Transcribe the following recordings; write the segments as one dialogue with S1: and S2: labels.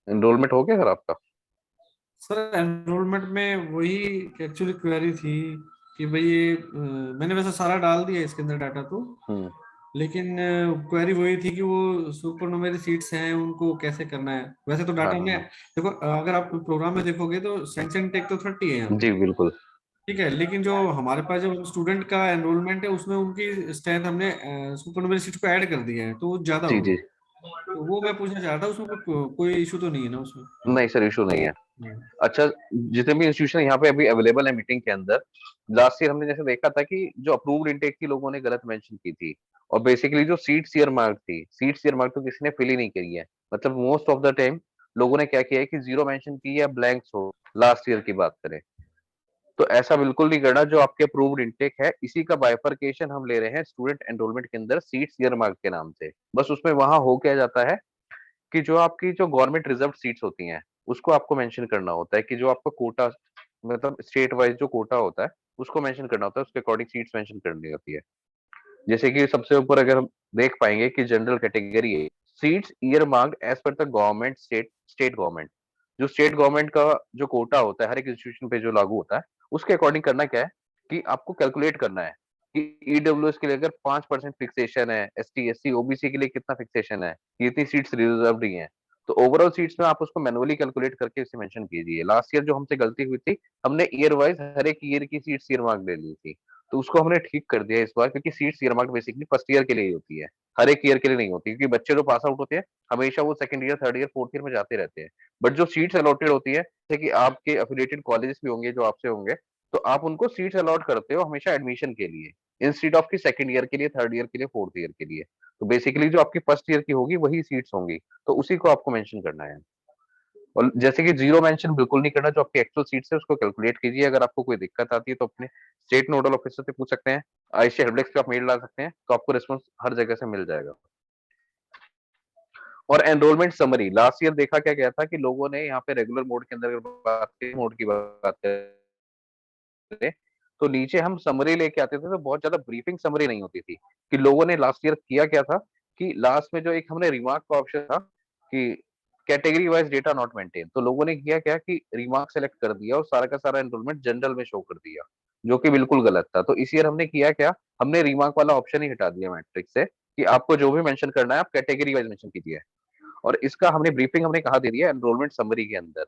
S1: Enrolment हो गया sir आपका?
S2: सर एनरोलमेंट में वही एक्चुअली क्वेरी थी कि भाई ये मैंने वैसे सारा डाल दिया इसके अंदर डाटा तो,
S1: हम्म।
S2: लेकिन क्वेरी वही थी कि वो सुपर न्यूमेरी सीट्स हैं उनको कैसे करना है। वैसे तो
S1: हाँ
S2: डाटा
S1: हाँ
S2: में
S1: हाँ।
S2: देखो, अगर आप प्रोग्राम में देखोगे तो सैंक्शन टेक तो 30 है यहाँ पे।
S1: जी बिल्कुल।
S2: ठीक है, लेकिन जो हमारे पास जो स्टूडेंट का एनरोलमेंट है उसमें उनकी स्ट्रेंथ हमने सुपर न्यूमेरी सीट्स को ऐड कर दिया है, तो वो ज्यादा
S1: जी
S2: हो
S1: जी।
S2: गई। तो वो मैं पूछना चाह रहा था, उसमें कोई इशू तो नहीं है ना उसमें?
S1: नहीं सर, इशू नहीं है।
S2: हम्म।
S1: अच्छा, जितने भी इंस्टीट्यूशन यहाँ पे अभी अवेलेबल है मीटिंग के अंदर, लास्ट ईयर हमने जैसे देखा था कि जो अप्रूव्ड इनटेक थी लोगों ने गलत मेंशन की थी। और बेसिकली जो सीट्स ईयर मार्क थी, सीट्स ईयर मार्क तो किसी ने फिल ही नहीं करी है। मतलब मोस्ट ऑफ द टाइम लोगों ने क्या किया है कि जीरो मेंशन की या ब्लैंक्स हो, लास्ट ईयर की बात करें। तो ऐसा बिल्कुल नहीं करना। जो आपके अप्रूव्ड इनटेक है इसी का बाइफरकेशन हम ले रहे हैं स्टूडेंट एनरोलमेंट के अंदर सीट्स ईयर मार्क के नाम से। बस उसमें वहां हो क्या जाता है कि जो आपकी जो गवर्नमेंट रिजर्व सीट्स होती हैं उसको आपको मेंशन करना होता है कि जो आपका कोटा, मतलब स्टेट वाइज जो कोटा होता है उसको मेंशन करना होता है, उसके अकॉर्डिंग सीट्स मेंशन करनी होती है। जैसे कि सबसे ऊपर अगर हम देख पाएंगे कि जनरल कैटेगरी है, seats are marked as per the government state state government. जो स्टेट गवर्नमेंट का जो कोटा होता है हर एक इंस्टीट्यूशन पे जो लागू होता है, उसके अकॉर्डिंग करना क्या है कि आपको कैलकुलेट करना है कि ईडब्ल्यूएस के लिए अगर 5% फिक्सेशन है, एसटी एससी ओबीसी के लिए कितना फिक्सेशन है, ये इतनी सीट्स रिजर्व ही हैं। तो ओवरऑल सीट्स में आप उसको मैनुअली कैलकुलेट करके इसे मेंशन कीजिए। लास्ट ईयर जो हमसे गलती हुई थी, हमने ईयर वाइज हर एक ईयर की सीट्स ईयर मार्क ले ली थी। तो उसको हमने ठीक कर दिया इस बार, क्योंकि seats are mark basically first year के लिए ही होती है, हर एक ईयर के लिए नहीं होती। क्योंकि बच्चे जो पास आउट होते हैं हमेशा वो second year, third year, fourth year में जाते रहते हैं। बट जो सीट्स अलॉटेड होती है, जैसे कि आपके अफिलिएटेड कॉलेजेस भी होंगे जो आपसे होंगे, तो आप उनको सीट्स अलॉट करते हो हमेशा एडमिशन के लिए, इंस्टीट्यूट ऑफ की सेकंड ईयर के लिए, थर्ड ईयर के लिए, फोर्थ ईयर के लिए। तो बेसिकली जो आपकी फर्स्ट ईयर की होगी वही सीट्स होंगी, तो उसी को आपको मेंशन करना है। और जैसे कि जीरो मेंशन बिल्कुल नहीं करना, जो आपकी एक्चुअल सीट्स है उसको कैलकुलेट कीजिए। अगर आपको कोई दिक्कत आती है तो अपने स्टेट नोडल ऑफिसर से पूछ सकते हैं, आईसी हेल्प डेस्क पे आप मेल डाल सकते हैं, तो आपको रिस्पॉन्स हर जगह से मिल जाएगा। और एनरोलमेंट समरी लास्ट ईयर देखा क्या गया था कि लोगों ने यहाँ पे रेगुलर मोड के अंदर अगर मोड की बात करें, तो नीचे हम समरी लेके आते थे तो बहुत ज्यादा ब्रीफिंग समरी नहीं होती थी। कि लोगों ने लास्ट ईयर किया क्या था कि लास्ट में जो एक हमने रिमार्क का ऑप्शन था कि category wise data not maintain, तो लोगों ने किया क्या कि रिमार्क सेलेक्ट कर दिया और सारा का सारा एनरोलमेंट जनरल में शो कर दिया, जो कि बिल्कुल गलत था। तो इस ईयर हमने किया क्या, हमने रिमार्क वाला ऑप्शन ही हटा दिया मैट्रिक्स से, कि आपको जो भी मेंशन करना है आप कैटेगरी वाइज मेंशन कीजिए। और इसका हमने ब्रीफिंग हमने कहा दे दिया एनरोलमेंट समरी के अंदर,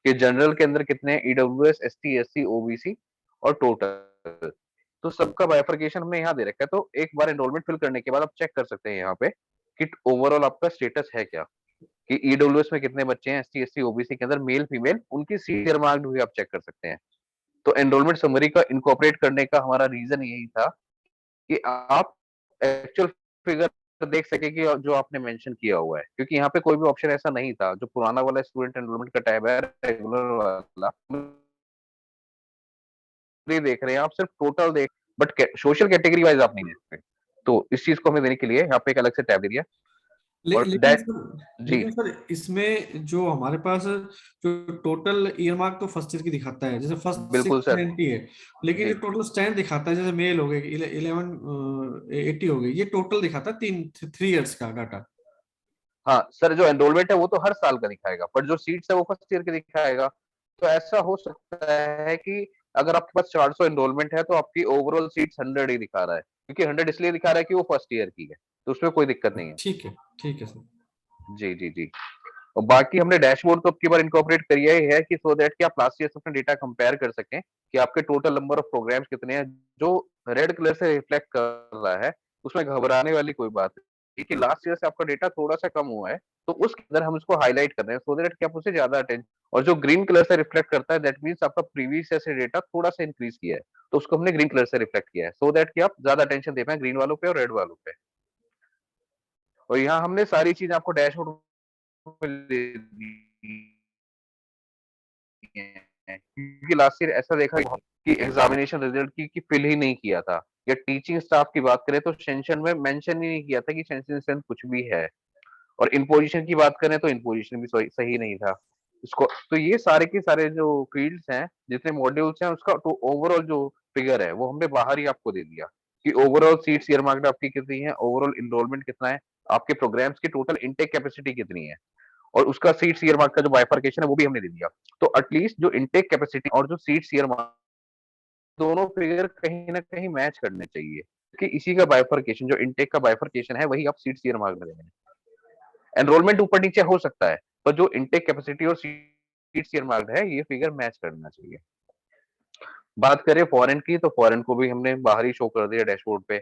S1: कि जनरल के अंदर कितने ईडब्ल्यूएस, एसटी, एससी, ओबीसी और टोटल, तो सबका बाइफरकेशन हमने यहाँ दे रखा है। तो एक बार एनरोलमेंट फिल करने के बाद आप चेक कर सकते हैं यहाँ पे कि ओवरऑल आपका स्टेटस है क्या, कि ईडब्ल्यूएस में कितने बच्चे हैं, एसटी एससी ओबीसी के अंदर मेल फीमेल, उनकी सीनियर मार्क्ड भी आप चेक कर सकते हैं। तो एनरोलमेंट समरी का इनकॉर्पोरेट करने का हमारा रीजन यही था कि आप एक्चुअल फिगर देख सके कि जो आपने मेंशन किया हुआ है, क्योंकि यहाँ पे कोई भी ऑप्शन ऐसा नहीं था। जो पुराना वाला स्टूडेंट एनरोलमेंट का टैब है रेगुलर वाला, देख रहे हैं आप, सिर्फ टोटल देख, बट सोशल कैटेगरी वाइज आप नहीं देख सकते। तो इस चीज को हमें देने के लिए यहाँ पे एक अलग से टैब दे दिया। और
S2: लेकिन
S1: दैट,
S2: सर,
S1: जी
S2: इसमें जो हमारे पास जो टोटल ईयर मार्क तो फर्स्ट ईयर की दिखाता है, जैसे फर्स्ट
S1: बिल्कुल सर।
S2: 690 है। लेकिन
S1: जी
S2: जो टोटल स्ट्रेंथ दिखाता है, जैसे मेल हो गए 1180 हो गई, ये टोटल दिखाता है 3 ईयर्स का डाटा।
S1: हाँ सर, जो एनरोलमेंट है वो तो हर साल का दिखाएगा, पर जो सीट्स है वो फर्स्ट ईयर के दिखाएगा। तो ऐसा हो सकता है कि अगर आपके पास 400 एनरोलमेंट है तो आपकी ओवरऑल सीट्स 100 ही दिखा रहा है, क्योंकि 100 इसलिए दिखा रहा है कि वो फर्स्ट ईयर की है, तो उसमें कोई दिक्कत नहीं है।
S2: ठीक है, ठीक है सर।
S1: जी जी जी। और बाकी हमने डैशबोर्ड तो अब की बार इनकॉर्पोरेट किया ही है, कि सो दैट कि आप लास्ट ईयर से अपना डेटा कंपेयर कर सकें कि आपके टोटल नंबर ऑफ प्रोग्राम्स कितने हैं। जो रेड कलर से रिफ्लेक्ट कर रहा है उसमें घबराने वाली कोई बात नहीं, कि लास्ट ईयर से आपका डेटा थोड़ा सा कम हुआ है, तो उसके अंदर हम उसको हाईलाइट कर रहे हैं सो दैट कि आप उसे ज्यादा अटेंशन। और जो ग्रीन कलर से रिफ्लेक्ट करता है दैट मीन्स आपका प्रीवियस ईयर से डेटा थोड़ा सा इंक्रीज किया है, तो उसको हमने ग्रीन कलर से रिफ्लेक्ट किया है सो दैट कि आप ज्यादा अटेंशन दे पाए ग्रीन वालों पे और रेड वालों पे। और यहाँ हमने सारी चीज आपको डैशबोर्ड में दे दी हैं, क्योंकि लास्ट ईयर ऐसा देखा कि एग्जामिनेशन रिजल्ट की फिल ही नहीं किया था। या टीचिंग स्टाफ की बात करें तो सेंशन में मेंशन ही नहीं किया था कि सेंशन स्ट्रेंथ कुछ भी है। और इन पोजीशन की बात करें तो इन पोजीशन भी सही नहीं था इसको। तो ये सारे के सारे जो फील्ड्स हैं, जितने मॉड्यूल्स हैं, उसका तो ओवरऑल जो फिगर है वो हमने बाहर ही आपको दे दिया, कि ओवरऑल सीट्स ईयर मार्क्ड आपकी कितनी है, ओवरऑल इनरोलमेंट कितना है, आपके प्रोग्राम्स की टोटल इनटेक कैपेसिटी कितनी है। और उसका सीट्स ईयर मार्क का जो बाइफर्केशन है वो भी हमने दे दिया। तो एटलीस्ट जो इनटेक कैपेसिटी और जो सीट्स ईयर मार्क, दोनों फिगर कहीं ना कहीं मैच करने चाहिए, कि इसी का बाइफर्केशन, जो इनटेक का बाइफर्केशन है, वही आप सीट्स ईयर मार्क में दे रहे हैं। एनरोलमेंट ऊपर नीचे हो सकता है, पर जो इनटेक कैपेसिटी और सीट्स ईयर मार्क है, ये फिगर मैच करना चाहिए। बात करें फॉरेन की, तो फॉरेन को भी हमने बाहर ही शो कर दिया डैशबोर्ड पे।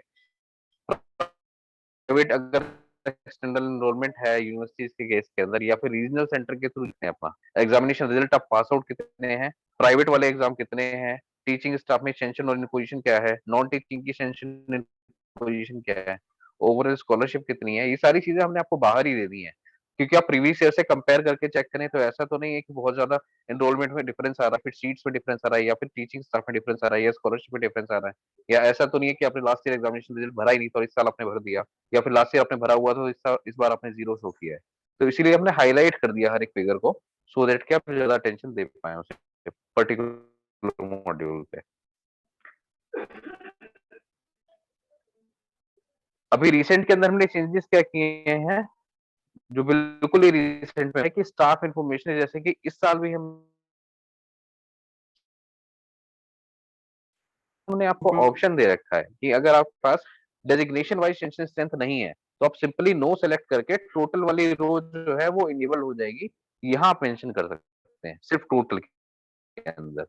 S1: प्राइवेट अगर एक्सटर्नल एनरोलमेंट है यूनिवर्सिटीज के केस के अंदर, या फिर रीजनल सेंटर के थ्रू लिखते हैं अपना एग्जामिनेशन रिजल्ट, आप पास आउट कितने हैं, प्राइवेट वाले एग्जाम कितने हैं, टीचिंग स्टाफ में सेंशन और पोजीशन क्या है, नॉन टीचिंग की सेंशन पोजीशन क्या है, ओवरऑल स्कॉलरशिप कितनी है, ये सारी चीजें हमने आपको बाहर ही दे दी है। क्योंकि आप प्रीवियस ईयर से कंपेयर करके चेक करें तो ऐसा तो नहीं है कि बहुत ज्यादा एनरोलमेंट में डिफरेंस आ रहा है, फिर सीट्स में डिफरेंस आ रहा है, या फिर टीचिंग स्टाफ में डिफरेंस आ रहा है, या स्कॉलरशिप में डिफरेंस आ रहा है, या ऐसा तो नहीं है कि आपने लास्ट ईयर एग्जामिनेशन रिजल्ट भरा ही नहीं था और इस साल आपने भर दिया, या फिर लास्ट ईयर आपने भरा हुआ तो इस बार आपने जीरो शो किया है। तो इसीलिए हमने हाईलाइट कर दिया हर एक फिगर को, सो दैट कि आप ज्यादा अटेंशन दे पाए उसे पर्टिकुलर मॉड्यूल पे। अभी रिसेंट के अंदर हमने चेंजेस क्या किए हैं, जो बिल्कुल ही रिसेंट में है, कि स्टाफ इंफॉर्मेशन, जैसे कि इस साल भी हमने आपको ऑप्शन दे रखा है कि अगर आपके पास डेजिग्नेशन वाइज सेंशन स्ट्रेंथ नहीं है, तो आप सिंपली नो सेलेक्ट करके टोटल वाली रो जो है वो इनेबल हो जाएगी, यहाँ आप मेंशन कर सकते हैं सिर्फ टोटल के अंदर,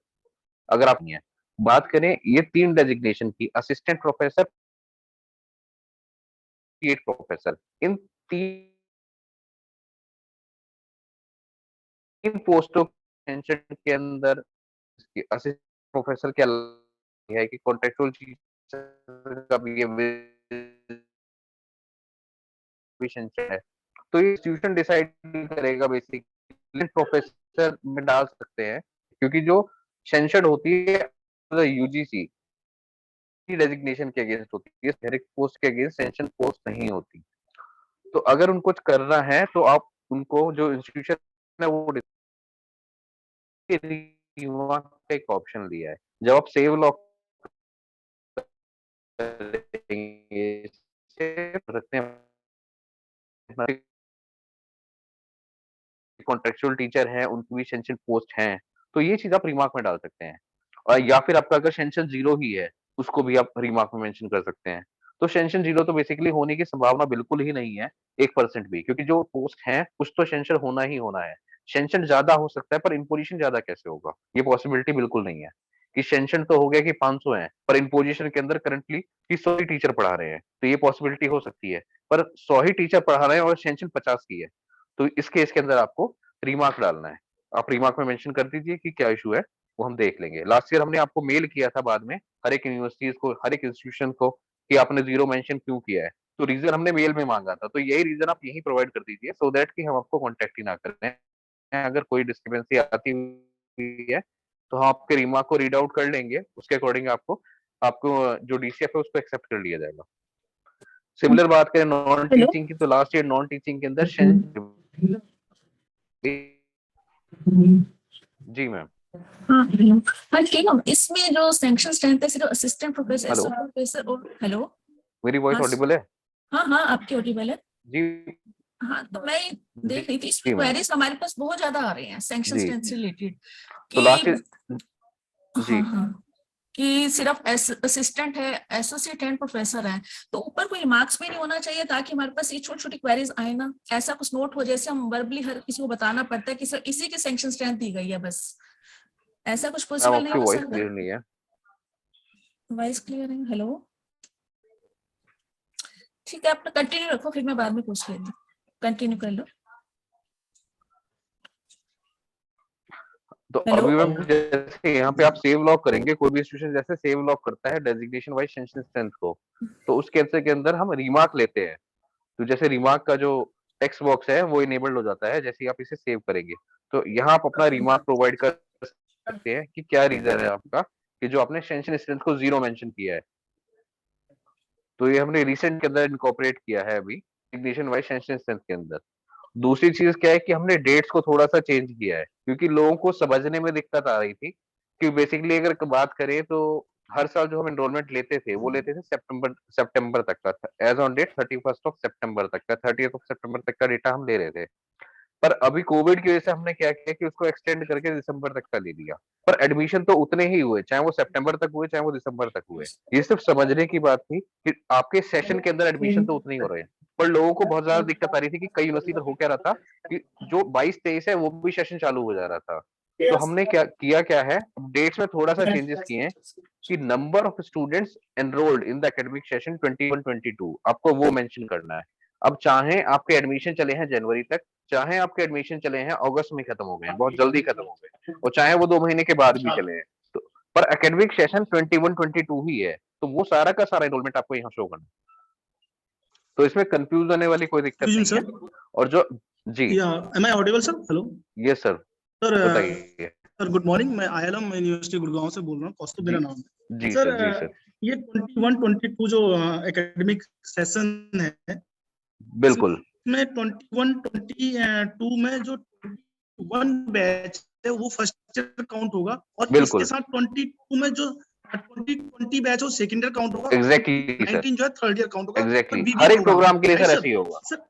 S1: अगर आप नहीं है। बात करें ये 3 डेजिग्नेशन की, असिस्टेंट प्रोफेसर, प्रोफेसर, इन 3 पोस्टों के अंदर असिस्टेंट प्रोफेसर क्या है कि कॉन्ट्रेक्चुअल टीचर का भी है, तो ये इंस्टीट्यूशन डिसाइड करेगा बेसिकली, प्रोफेसर में डाल सकते हैं, क्योंकि जो सेंशन होती है यूजीसी की डेजिग्नेशन के अगेंस्ट होती है, डायरेक्ट पोस्ट के अगेंस्ट सेंशन पोस्ट नहीं होती। तो अगर उनको करना है तो आप उनको जो इंस्टीट्यूशन है वो एक ऑप्शन दिया है, जब आप सेव लॉक रखते हैं कॉन्ट्रेक्चुअल टीचर हैं, उनकी भी सेंशन पोस्ट हैं, तो ये चीज आप रिमार्क में डाल सकते हैं। और या फिर आपका अगर सेंशन जीरो ही है, उसको भी आप रिमार्क में मेंशन कर सकते हैं। तो सेंशन जीरो तो बेसिकली होने की संभावना बिल्कुल ही नहीं है, 1% भी, क्योंकि जो पोस्ट है कुछ तो सेंशन होना ही होना है। सेंशन ज्यादा हो सकता है, पर इम्पोजिशन ज्यादा कैसे होगा, ये पॉसिबिलिटी बिल्कुल नहीं है। कि सेंशन तो हो गया कि 500 है, पर इम्पोजिशन के अंदर करंटली कि 100 ही टीचर पढ़ा रहे हैं, तो ये पॉसिबिलिटी हो सकती है। पर 100 ही टीचर पढ़ा रहे हैं और सेंशन 50 की है, तो इस केस के अंदर आपको रिमार्क डालना है। आप रिमार्क में मेंशन कर दीजिए कि क्या इशू है, वो हम देख लेंगे। लास्ट ईयर हमने आपको मेल किया था बाद में, हर एक यूनिवर्सिटीज को, हर एक इंस्टीट्यूशन को, कि आपने जीरो मेंशन क्यों किया है, तो रीजन हमने मेल में मांगा था, तो यही रीजन आप यही प्रोवाइड कर दीजिए, सो दैट कि हम आपको कॉन्टेक्ट ही ना करें। अगर कोई डिस्क्रिपेंसी आती हुई है तो हम आपके रिमार्क को रीड आउट कर लेंगे, उसके अकॉर्डिंग आपको आपको जो डीसीएफ है उसको एक्सेप्ट कर लिया जाएगा। सिमिलर बात करें नॉन
S3: हेलो।
S1: टीचिंग की, तो लास्ट ईयर नॉन टीचिंग के अंदर जी मैम।
S3: हाँ हेलो। हाँ ठीक है, इसमें जो सैंक्शन स्ट्रेंथ है सिर्फ assistant professor,
S1: hello,
S3: associate professor और हेलो।
S1: मेरी वॉइस
S3: हाँ
S1: ऑडिबल है?
S3: हाँ हाँ, आपकी ऑडिबल है।
S1: जी
S3: हाँ तो मैं
S1: जी
S3: देख रही थी, इसमें
S1: जी मैम।
S3: क्वेरीज हमारे पास बहुत ज्यादा आ रहे हैं सैंक्शन
S1: जी,
S3: स्ट्रेंथ से रिलेटेड
S1: तो
S3: कि
S1: लास्ट ईयर
S3: हाँ
S1: जी,
S3: हाँ, कि सिर्फ असिस्टेंट है, एसोसिएट एंड प्रोफेसर है, तो ऊपर कोई मार्क्स भी नहीं होना चाहिए ताकि हमारे पास ये छोटी छोटी क्वेरीज आए ना, ऐसा कुछ नोट हो जैसे हम वर्बली हर किसी को बताना पड़ता है कि सर इसी की सैंक्शन स्ट्रेंथ दी गई है बस, ऐसा कुछ
S1: मैम
S3: पॉसिबल नहीं
S1: आपकी
S3: हो
S1: वॉइस
S3: सकता?
S1: क्लियर नहीं है।
S3: वॉइस क्लियर है? हेलो, ठीक है, अपना कंटिन्यू रखो, फिर मैं बाद में पूछ लेती हूँ, कंटिन्यू कर लो।
S1: तो
S3: हेलो।
S1: अभी मैम जैसे यहाँ पे आप सेव लॉक करेंगे, कोई भी इंस्टीट्यूशन जैसे सेव लॉक करता है डेजिग्नेशन वाइज सेंशन स्ट्रेंथ को, तो उस केस के अंदर हम रिमार्क लेते हैं। तो जैसे रिमार्क का जो टेक्स्ट बॉक्स है वो इनेबल्ड हो जाता है जैसे ही आप इसे सेव करेंगे। तो यहाँ आप अपना रिमार्क प्रोवाइड कर सकते हैं कि क्या रीजन है आपका कि जो आपने सेंशन स्ट्रेंथ को जीरो मेंशन किया है। तो ये हमने रिसेंट के अंदर इनकॉर्पोरेट किया है अभी डेजिग्नेशन वाइज सेंशन स्ट्रेंथ के अंदर। दूसरी चीज क्या है कि हमने डेट्स को थोड़ा सा चेंज किया है, क्योंकि लोगों को समझने में दिक्कत आ रही थी कि बेसिकली अगर बात करें तो हर साल जो हम एनरोलमेंट लेते थे वो लेते थे सितंबर सितंबर तक का, एज ऑन डेट 31 ऑफ सितंबर तक का, 30 ऑफ सितंबर तक का डेटा हम ले रहे थे। पर अभी कोविड की वजह से हमने क्या किया कि उसको एक्सटेंड करके दिसंबर तक का ले लिया, पर एडमिशन तो उतने ही हुए, चाहे वो सितंबर तक हुए चाहे वो दिसंबर तक हुए। ये सिर्फ समझने की बात थी कि आपके सेशन के अंदर एडमिशन तो उतने ही हो रहे हैं, पर लोगों को बहुत ज्यादा दिक्कत आ रही थी कि कई यूनिवर्सिटी पर हो क्या रहा था कि जो 22-23 है वो भी सेशन चालू हो जा रहा था। तो हमने क्या है, डेट्स में थोड़ा सा चेंजेस किए हैं कि number of students enrolled in the academic session 21-22 आपको वो मेंशन करना है। अब चाहे आपके एडमिशन चले हैं जनवरी तक, चाहे आपके एडमिशन चले हैं अगस्त में खत्म हो गए हैं, बहुत जल्दी खत्म हो गए, और चाहे वो 2 महीने के बाद भी चले हैं, तो पर एकेडमिक सेशन 21-22 ही है, तो वो सारा का सारा एनरोलमेंट आपको यहाँ शो करना है। तो इसमें कंफ्यूज होने वाली कोई दिक्कत
S4: Excuse me,
S1: नहीं
S4: sir.
S1: है। और जो जी,
S4: Yeah, am I audible, sir? Hello.
S1: Yes sir,
S4: Sir,
S1: बताइए।
S4: सर गुड मॉर्निंग, मैं ILM यूनिवर्सिटी गुड़गांव से बोल रहा हूँ, कौस्तुभ
S1: जी
S4: मेरा नाम है।
S1: जी
S4: सर,
S1: सर, जी सर,
S4: ये 21-22 जो एकेडमिक सेशन है,
S1: बिल्कुल
S4: इसमें 21-22 में जो 21 बैच है वो फर्स्ट ईयर काउंट होगा, और इसके
S1: बिल्कुल
S4: साथ 22 में जो 20 बैच हो सेकेंड ईयर काउंट होगा,
S1: एग्जैक्टली सर,
S4: 19 जो है थर्ड ईयर काउंट होगा, और
S1: एग्जैक्टली
S4: BBA
S1: हर एक
S4: प्रोग्राम,
S1: प्रोग्राम के लिए
S4: राइट
S1: सर
S4: सर?
S1: ऐसे ही होगा।
S4: सर,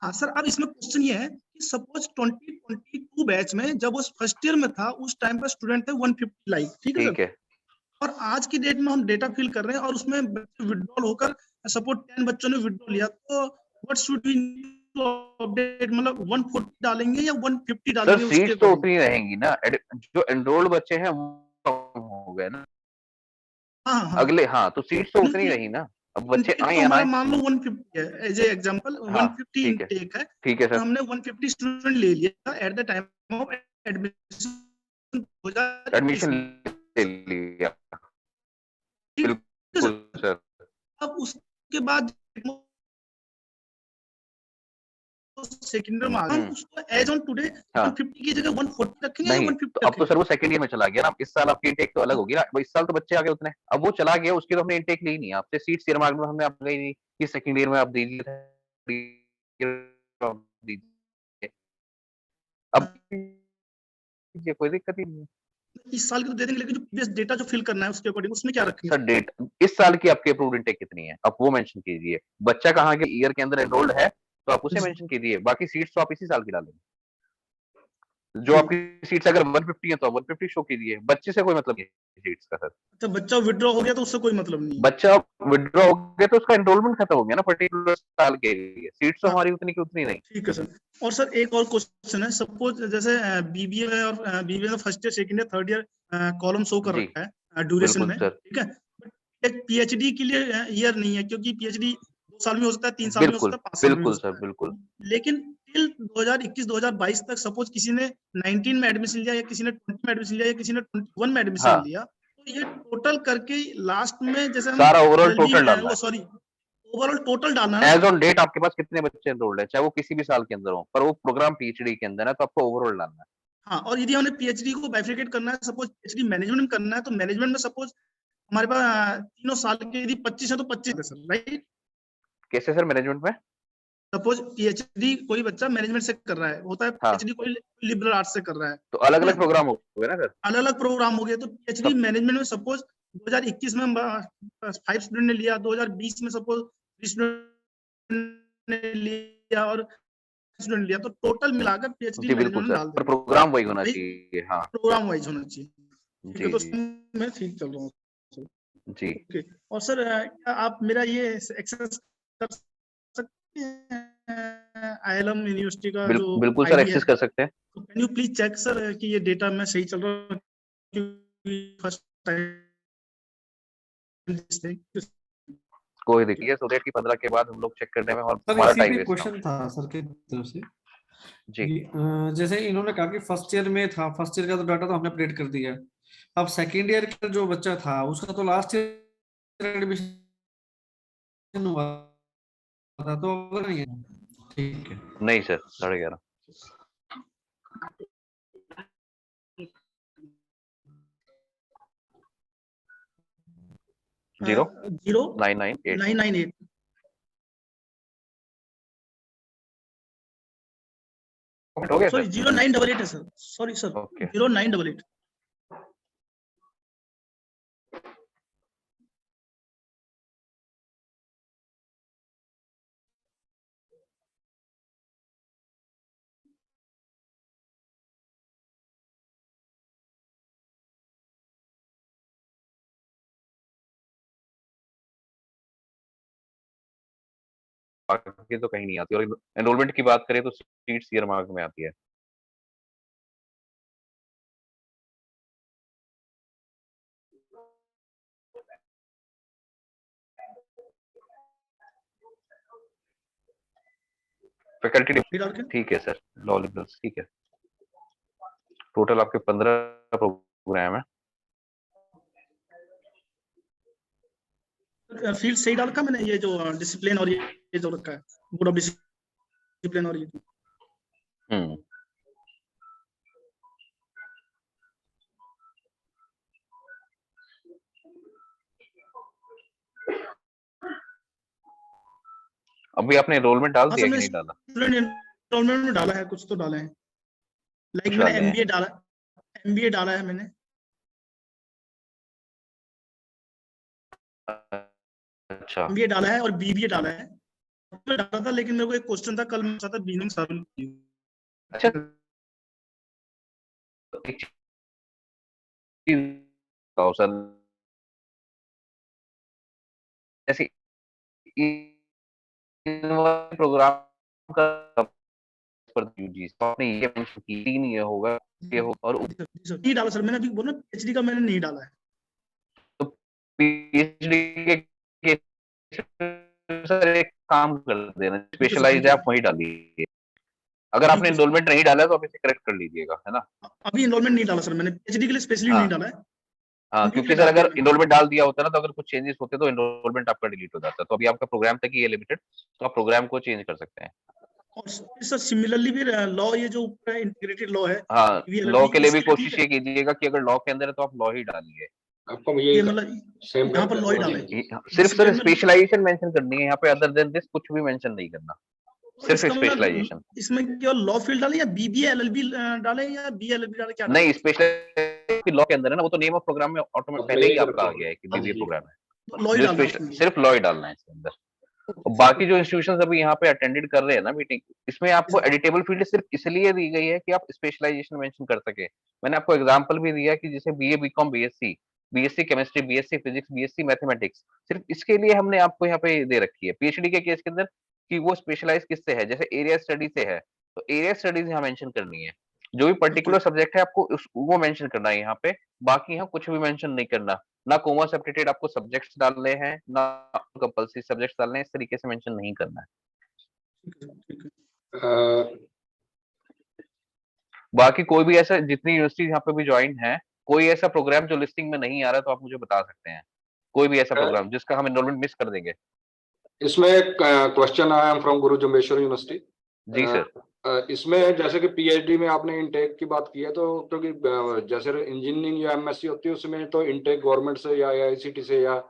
S4: हाँ सर, अब इसमें क्वेश्चन ये है कि सपोज 2022 बैच में जब उस फर्स्ट ईयर में था उस टाइम पर स्टूडेंट थे 150 लाइक, ठीक है
S1: ठीक
S4: सर?
S1: है,
S4: और आज की डेट में हम डेटा फिल कर रहे हैं और उसमें विड्रॉल होकर सपोज 10 बच्चों ने विड्रॉल लिया, तो व्हाट शुड वी अपडेट, मतलब 140 डालेंगे या 150
S1: सर
S4: डालेंगे उसके
S1: सीट्स तो
S4: अकॉर्डिंग?
S1: उतनी रहेंगी ना, जो एनरोल्ड बच्चे हैं वो कम हो गए ना
S4: हाँ हाँ हाँ,
S1: अगले, हाँ तो सीट्स तो उतनी
S4: नहीं,
S1: रही ना, अब बच्चे
S4: इनटेक
S1: आए
S4: तो
S1: यहाँ।
S4: हमारा मान लो 150 है, एज ए एग्जांपल
S1: हाँ
S4: 150
S1: ठीक है,
S4: इनटेक है,
S1: ठीक है
S4: और
S1: सर,
S4: हमने 150 स्टूडेंट ले लिया at the time of admission 2021
S1: admission
S4: में,
S1: ले लिया,
S4: ठीक है
S1: बिल्कुल
S4: सर?
S1: सर,
S4: अब उसके बाद सेकेंड में हम
S1: हम्म,
S4: उसको एज ऑन टुडे
S1: हाँ
S4: 150 की जगह 140 रखेंगे या
S1: नहीं, तो
S4: 150
S1: अब तो
S4: रखेंगे?
S1: सर वो सेकंड ईयर में चला गया ना, इस साल आपकी इनटेक तो अलग होगी ना, इस साल तो बच्चे आ गए उतने, अब वो चला गया, उसकी तो हमने इनटेक ली नहीं, आपसे सीट्स ईयर मार्क में हमने आप गई नहीं कि सेकंड ईयर में आप दीजिए, अब ये कोई दिक्कत ही नहीं है।
S4: इस साल की तो दे देंगे, लेकिन जो प्रीवियस डेटा जो फिल करना है उसके अकॉर्डिंग उसमें क्या रखेंगे
S1: सर
S4: सर?
S1: डेट इस साल की आपकी अप्रूव्ड इनटेक कितनी है आप वो मेंशन कीजिए, बच्चा कहाँ के ईयर के अंदर एनरोल्ड है तो आप उसे मेंशन कीजिए, बाकी सीट्स तो आप इसी साल की डालेंगे, जो
S4: ठीक,
S1: आपकी सीट्स अगर 150 है तो आप 150 शो कीजिए, बच्चे से कोई मतलब नहीं सीट्स का सर।
S4: अच्छा बच्चा विड्रॉ हो गया तो उससे कोई मतलब नहीं है?
S1: बच्चा विड्रॉ हो गया तो उसका एनरोलमेंट खत्म हो गया ना पर्टिकुलर साल के लिए, सीट्स तो
S4: हाँ
S1: हमारी उतनी की उतनी नहीं।
S4: ठीक है सर। और सर एक और क्वेश्चन है, सपोज जैसे BBA और BBA में first year second year third year column show कर
S1: जी
S4: रखा है ड्यूरेशन
S1: बिल्कुल
S4: में,
S1: सर,
S4: ठीक है? बट PhD के लिए ईयर नहीं है, क्योंकि PhD 2 साल में हो सकता है, 3 साल में हो
S1: बिल्कुल
S4: सकता है, 5 साल में हो
S1: बिल्कुल सर,
S4: सकता है,
S1: बिल्कुल
S4: लेकिन टिल 2021-2022 तक सपोज किसी ने 19 में एडमिशन लिया, या किसी ने 20 में एडमिशन लिया, या किसी ने 21 में एडमिशन
S1: हाँ,
S4: लिया, तो ये टोटल करके लास्ट में जैसे हम
S1: सारा ओवरऑल
S4: LLB
S1: टोटल डालना
S4: वो
S1: है,
S4: सॉरी ओवरऑल टोटल डालना है ना
S1: एज
S4: सर?
S1: ऑन डेट आपके पास कितने बच्चे एनरोल्ड है, चाहे वो किसी भी साल के अंदर हो, पर वो प्रोग्राम पीएचडी के अंदर है तो आपको ओवरऑल डालना है।
S4: हाँ, और यदि हमने PhD को बाइफरकेट करना है, सपोज PhD मैनेजमेंट में करना है, तो मैनेजमेंट में सपोज हमारे पास तीनों साल के यदि 25 है तो 25 है सर, राइट?
S1: कैसे सर मैनेजमेंट में?
S4: सपोज PhD कोई बच्चा मैनेजमेंट से कर रहा है, होता है
S1: हाँ,
S4: PhD कोई लिबरल आर्ट्स से कर रहा है,
S1: तो अलग
S4: ठीक
S1: अलग
S4: है?
S1: प्रोग्राम हो गए ना सर,
S4: अलग अलग प्रोग्राम हो गए, तो PhD
S1: सब
S4: मैनेजमेंट में सपोज 2021 में 5 स्टूडेंट ने लिया, 2020 में सपोज 3 स्टूडेंट ने लिया, और स्टूडेंट लिया, तो टोटल मिलाकर PhD
S1: जी बिल्कुल
S4: मैनेजमेंट में
S1: सर,
S4: डाल
S1: पर
S4: देंगे,
S1: प्रोग्राम वही होना
S4: भाई
S1: चाहिए, हाँ
S4: प्रोग्राम वाइज होना चाहिए, ठीक है?
S1: जी
S4: तो
S1: जी
S4: मैं ठीक चल रहा हूँ।
S1: जी,
S4: ओके। और सर क्या आप मेरा ये एक्सेस कर सकते हैं ILM यूनिवर्सिटी का जो
S1: बिल्कुल सर
S4: आईडी है?
S1: एक्सेस कर सकते हैं,
S4: तो can you please check sir कि ये डेटा में सही चल रहा है, क्योंकि फर्स्ट टाइम
S1: कोई दिक्कत है, सो डेट की 15 के बाद हम लोग चेक करने में और
S2: सर
S1: हमारा
S2: इसी
S1: टाइम
S2: पे
S1: वेस्ट ना हो।
S2: क्वेश्चन था सर की तरफ से
S1: जी
S2: कि जैसे इन्होंने कहा कि फर्स्ट ईयर में था, फर्स्ट ईयर का तो डाटा तो हमने अपडेट कर दिया, अब सेकेंड ईयर का जो बच्चा था उसका तो लास्ट ईयर एडमिशन हुआ था, तो अगर नहीं है, ठीक है।
S1: नहीं सर, 11:30 0
S4: 0
S1: 998
S4: 998
S1: हो गया
S4: सॉरी
S1: सर,
S4: 0988 है सर, सॉरी सर,
S1: ओके
S4: 0988।
S1: बाकी तो कहीं नहीं आती। और एनरोलमेंट की बात करें तो सीट्स ईयर मार्क में आती है। फैकल्टी
S4: फिर डाल के
S1: ठीक है सर, लॉ लिबरल्स ठीक है। टोटल आपके 15 प्रोग्राम है।
S4: फील्ड सही डाल का मैंने, ये जो डिसिप्लिन और ये जो रखा है, बोर्ड ऑफ डिसिप्लिन और ये
S1: हम्म। अभी आपने एनरोलमेंट डाल
S4: हाँ
S1: दिया
S4: सर,
S1: कि
S4: मैंने
S1: नहीं डाला?
S4: स्टूडेंट एनरोलमेंट में डाला है, कुछ तो डाला है, लाइक
S1: कुछ
S4: मैंने
S1: डाले हैं।
S4: एमबीए डाला है मैंने।
S1: अच्छा
S4: एमबीए डाला है और बीबीए डाला है। मैं डाला था, लेकिन मेरे को एक क्वेश्चन था कल, मैं चाहता बिजनेस सर्विस की।
S1: अच्छा, एक चीज बताओ सर, जैसे प्रोग्राम का पर यूजी आपने ये मेंशन की ही नहीं है होगा, ये हो और
S4: जी सर, नहीं डाला सर मैंने, अभी बोला पीएचडी का मैंने नहीं डाला है।
S1: तो पीएचडी के सर एक काम कर देना,
S4: okay sir,
S1: specialise
S4: thank you
S1: आप वही डालिए। अगर आपने
S4: थैंक यू सर।
S1: एनरोलमेंट नहीं डाला है तो आप इसे करेक्ट कर लीजिएगा, है ना?
S4: अभी एनरोलमेंट नहीं डाला सर मैंने, पीएचडी के लिए स्पेशली नहीं
S1: हाँ
S4: डाला है,
S1: हाँ,
S4: एमबीए के
S1: क्योंकि
S4: लिए
S1: सर
S4: डाल दिया
S1: अगर
S4: मैंने।
S1: एनरोलमेंट डाल दिया होता ना तो अगर कुछ चेंजेस होते तो एनरोलमेंट आपका डिलीट हो जाता। तो अभी आपका प्रोग्राम तक ही है लिमिटेड, तो आप प्रोग्राम को चेंज कर सकते हैं।
S4: और सर सिमिलरली भी लॉ, ये जो इंटीग्रेटेड लॉ है
S1: हाँ, लॉ
S4: बीवीएलएलबी,
S1: के लिए भी
S4: इसके लिए ठीक
S1: कोशिश
S4: है,
S1: ये कीजिएगा कि अगर लॉ के अंदर है तो आप लॉ ही डालिए।
S5: आपको यही
S4: ये मतलब
S5: सेम
S4: यहाँ पर
S5: करते
S4: लॉ ही
S5: हैं
S4: डाला है,
S1: सिर्फ सर
S4: डिसिप्लिन में।
S1: स्पेशलाइजेशन मेंशन करनी है यहाँ पे, अदर देन दिस कुछ भी मेंशन नहीं करना,
S4: तो
S1: सिर्फ
S4: इसका मतलब
S1: स्पेशलाइजेशन।
S4: इसमें केवल लॉ फील्ड डाले या बीबीए एलएलबी डाले या बीएलएलबी डाले, क्या डाले?
S1: नहीं, स्पेशल लॉ के अंदर है ना, वो तो नेम ऑफ प्रोग्राम में ऑटोमेटिक
S5: अपने
S1: पहले ही
S5: यही
S1: आपका
S5: करते
S1: आ
S5: हैं।
S1: गया है कि
S5: हाँ
S1: बीबीए
S5: जी।
S1: प्रोग्राम है।
S4: तो लॉ ही
S1: जो
S4: डालना है
S1: स्पेशल
S4: उसमें।
S1: सिर्फ लॉ ही डालना है इसके अंदर। और
S4: सर
S1: बाकी जो इंस्टीट्यूशंस अभी यहाँ पे अटेंडेड कर रहे हैं ना मीटिंग, इसमें आपको एडिटेबल फील्ड सिर्फ इसलिए दी गई है कि आप स्पेशलाइजेशन मेंशन कर सके। मैंने आपको एग्जांपल भी दिया कि जैसे BA BCom BSc, BSc chemistry, BSc physics, BSc mathematics, सिर्फ इसके लिए हमने आपको यहाँ पे दे रखी है। पीएचडी के केस के अंदर कि वो स्पेशलाइज किससे है, जैसे एरिया स्टडी से है तो एरिया स्टडीज यहाँ मेंशन करनी है। जो भी पर्टिकुलर सब्जेक्ट है आपको वो मेंशन करना है यहाँ पे, बाकी यहाँ कुछ भी मेंशन नहीं करना। ना कॉमर्स एप्टीट्यूड आपको सब्जेक्ट्स डालने हैं, ना कंपल्सरी सब्जेक्ट्स डालने हैं, इस तरीके से मेंशन नहीं करना है।
S4: ठीक है।
S1: बाकी कोई भी ऐसा, जितनी यूनिवर्सिटी यहाँ पे भी ज्वाइन है, कोई ऐसा प्रोग्राम जो लिस्टिंग में नहीं आ रहा तो आप मुझे बता सकते हैं, कोई भी ऐसा प्रोग्राम जिसका हम एनरोलमेंट मिस कर देंगे।
S5: इसमें एक क्वेश्चन आया from Guru Jambheshwar university.
S1: Ji sir.
S5: इसमें जैसे कि पीएचडी में आपने इनटेक की बात की है, तो क्योंकि जैसे इंजीनियरिंग या एमएससी होती है उसमें तो इनटेक गवर्नमेंट से या आईसीटी से या
S1: हाँ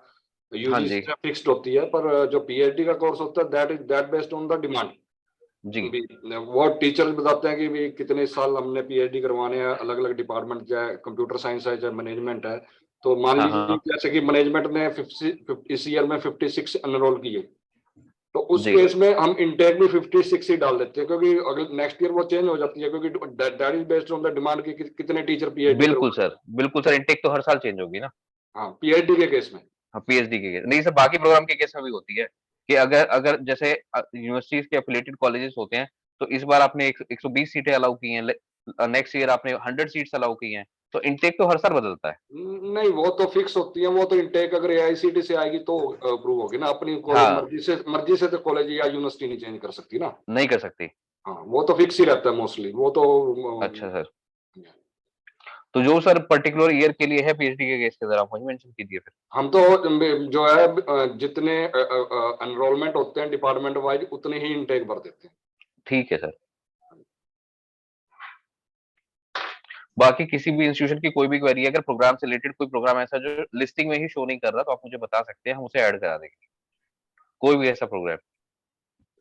S5: यूजीसी
S1: जी
S5: से फिक्स्ड होती है, पर जो पीएचडी का कोर्स होता है that based on the demand.
S1: जी
S5: वो टीचर्स बताते हैं कि भी कितने साल हमने पीएचडी करवाने हैं, अलग अलग डिपार्टमेंट, चाहे कंप्यूटर साइंस है चाहे मैनेजमेंट है। तो मान
S1: हाँ
S5: लीजिए
S1: हाँ
S5: जैसे कि मैनेजमेंट ने 50 इस ईयर में 56 एनरोल किए, तो उस
S1: जी
S5: केस में हम इनटेक भी 56 ही डाल देते हैं, क्योंकि अगले नेक्स्ट ईयर वो चेंज हो जाती है, क्योंकि that is based on the demand की कितने टीचर पीएचडी करवा।
S1: बिल्कुल सर, इनटेक तो हर साल चेंज होगी ना।
S5: हाँ, पीएचडी के केस में।
S1: हाँ, पीएचडी के केस नहीं सर, बाकी प्रोग्राम के केस में भी होती है कि अगर अगर जैसे यूनिवर्सिटीज के एफिलिएटेड कॉलेजेस होते हैं, तो इस बार आपने 120 सीटें अलाउ की हैं, नेक्स्ट ईयर आपने 100 सीट्स अलाउ की हैं, तो इनटेक तो हर साल बदलता है।
S5: नहीं, वो तो फिक्स होती है, वो तो इनटेक अगर एआईसीटी से आएगी तो अप्रूव होगी ना, अपनी कॉलेज
S1: हाँ,
S5: मर्जी से तो कॉलेज या यूनिवर्सिटी नहीं चेंज कर सकती ना।
S1: नहीं कर सकती।
S5: हाँ, वो तो फिक्स ही रहता है मोस्टली, वो तो
S1: अच्छा सर, तो जो सर पर्टिकुलर ईयर के लिए है पीएचडी के केस के अंदर आप वही मेंशन कीजिए फिर।
S5: हम तो जो है जितने एनरोलमेंट होते हैं डिपार्टमेंट वाइज उतने ही इनटेक भर देते हैं।
S1: ठीक है सर। बाकी किसी भी इंस्टीट्यूशन की कोई भी क्वेरी है, अगर प्रोग्राम से रिलेटेड कोई प्रोग्राम ऐसा जो लिस्टिंग में ही शो नहीं कर रहा, तो आप मुझे बता सकते हैं, हम उसे ऐड करा देंगे, कोई भी ऐसा प्रोग्राम।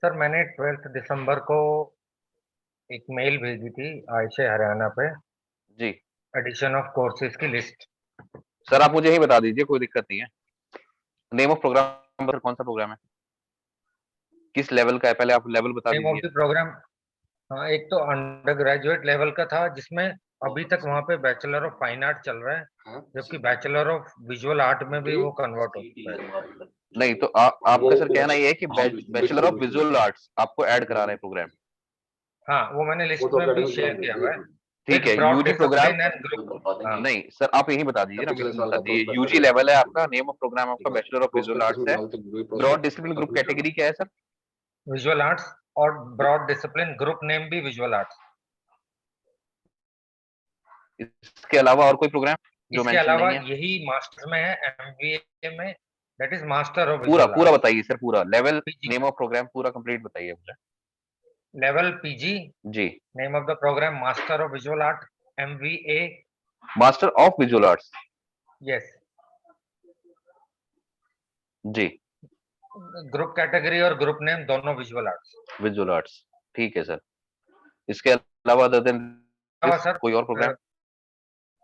S6: सर मैंने 12 दिसंबर को एक मेल भेजी थी आयशे हरियाणा पे,
S1: जी
S6: एडिशन ऑफ कोर्सेज की लिस्ट।
S1: सर आप मुझे ही बता दीजिए, कोई दिक्कत नहीं है। नेम ऑफ प्रोग्राम पर कौन सा प्रोग्राम है, किस लेवल का है, पहले आप लेवल बता
S6: नेम ऑफ
S1: दीजिए।
S6: द प्रोग्राम, हाँ एक तो अंडर ग्रेजुएट लेवल का था जिसमें अभी तक वहाँ पे बैचलर ऑफ फाइन आर्ट चल रहा है,
S5: हाँ?
S6: जबकि बैचलर ऑफ विजुअल आर्ट में भी वो कन्वर्ट होता है।
S1: नहीं तो आपका
S5: वो
S1: सर कहना ये है कि
S5: हाँ,
S1: बैचलर ऑफ
S5: बिल्कुल,
S1: विजुअल आर्ट्स आपको ऐड करा रहे हैं प्रोग्राम।
S6: हाँ, वो मैंने
S5: वो
S6: लिस्ट
S5: तो
S6: में भी
S5: academic
S6: शेयर
S5: साल
S6: किया हुआ है।
S1: ठीक
S6: विद
S1: है,
S6: broad
S1: UG programme.
S6: Discipline and group. हाँ,
S1: नहीं सर, आप यही बता दीजिए ना,
S5: पिछले
S1: बीच में
S5: साल
S1: बता
S5: का
S1: दीजिए,
S5: prospectus
S1: यूजी लेवल है आपका, नेम ऑफ प्रोग्राम आपका bachelor of visual
S5: prospectus
S1: arts
S5: में
S1: है,
S5: डालते हैं, वही
S1: broad
S5: prospectus
S1: discipline group
S5: submit
S1: category क्या है सर?
S6: विजुअल आर्ट्स, और ब्रॉड डिसिप्लिन ग्रुप नेम भी विजुअल आर्ट्स।
S1: इसके अलावा और कोई प्रोग्राम जो
S6: इसके
S1: मेंशन
S6: अलावा
S1: नहीं है?
S6: यही मास्टर में है, एमबीए में, दैट इज मास्टर ऑफ
S1: पूरा
S6: विजुअल
S1: पूरा
S6: आर्ट्स।
S1: बताइए सर, पूरा level,
S6: PG,
S1: name of programme पूरा कंप्लीट बताइए मुझे।
S6: लेवल पीजी,
S1: जी,
S6: name of the programme master of visual art, MVA.
S1: Master of visual arts.
S6: Yes.
S1: जी,
S6: ग्रुप कैटेगरी और ग्रुप नेम दोनों विजुअल आर्ट्स।
S1: विजुअल आर्ट्स, ठीक है सर। इसके अलावा अदर देन
S6: सर
S1: कोई और प्रोग्राम?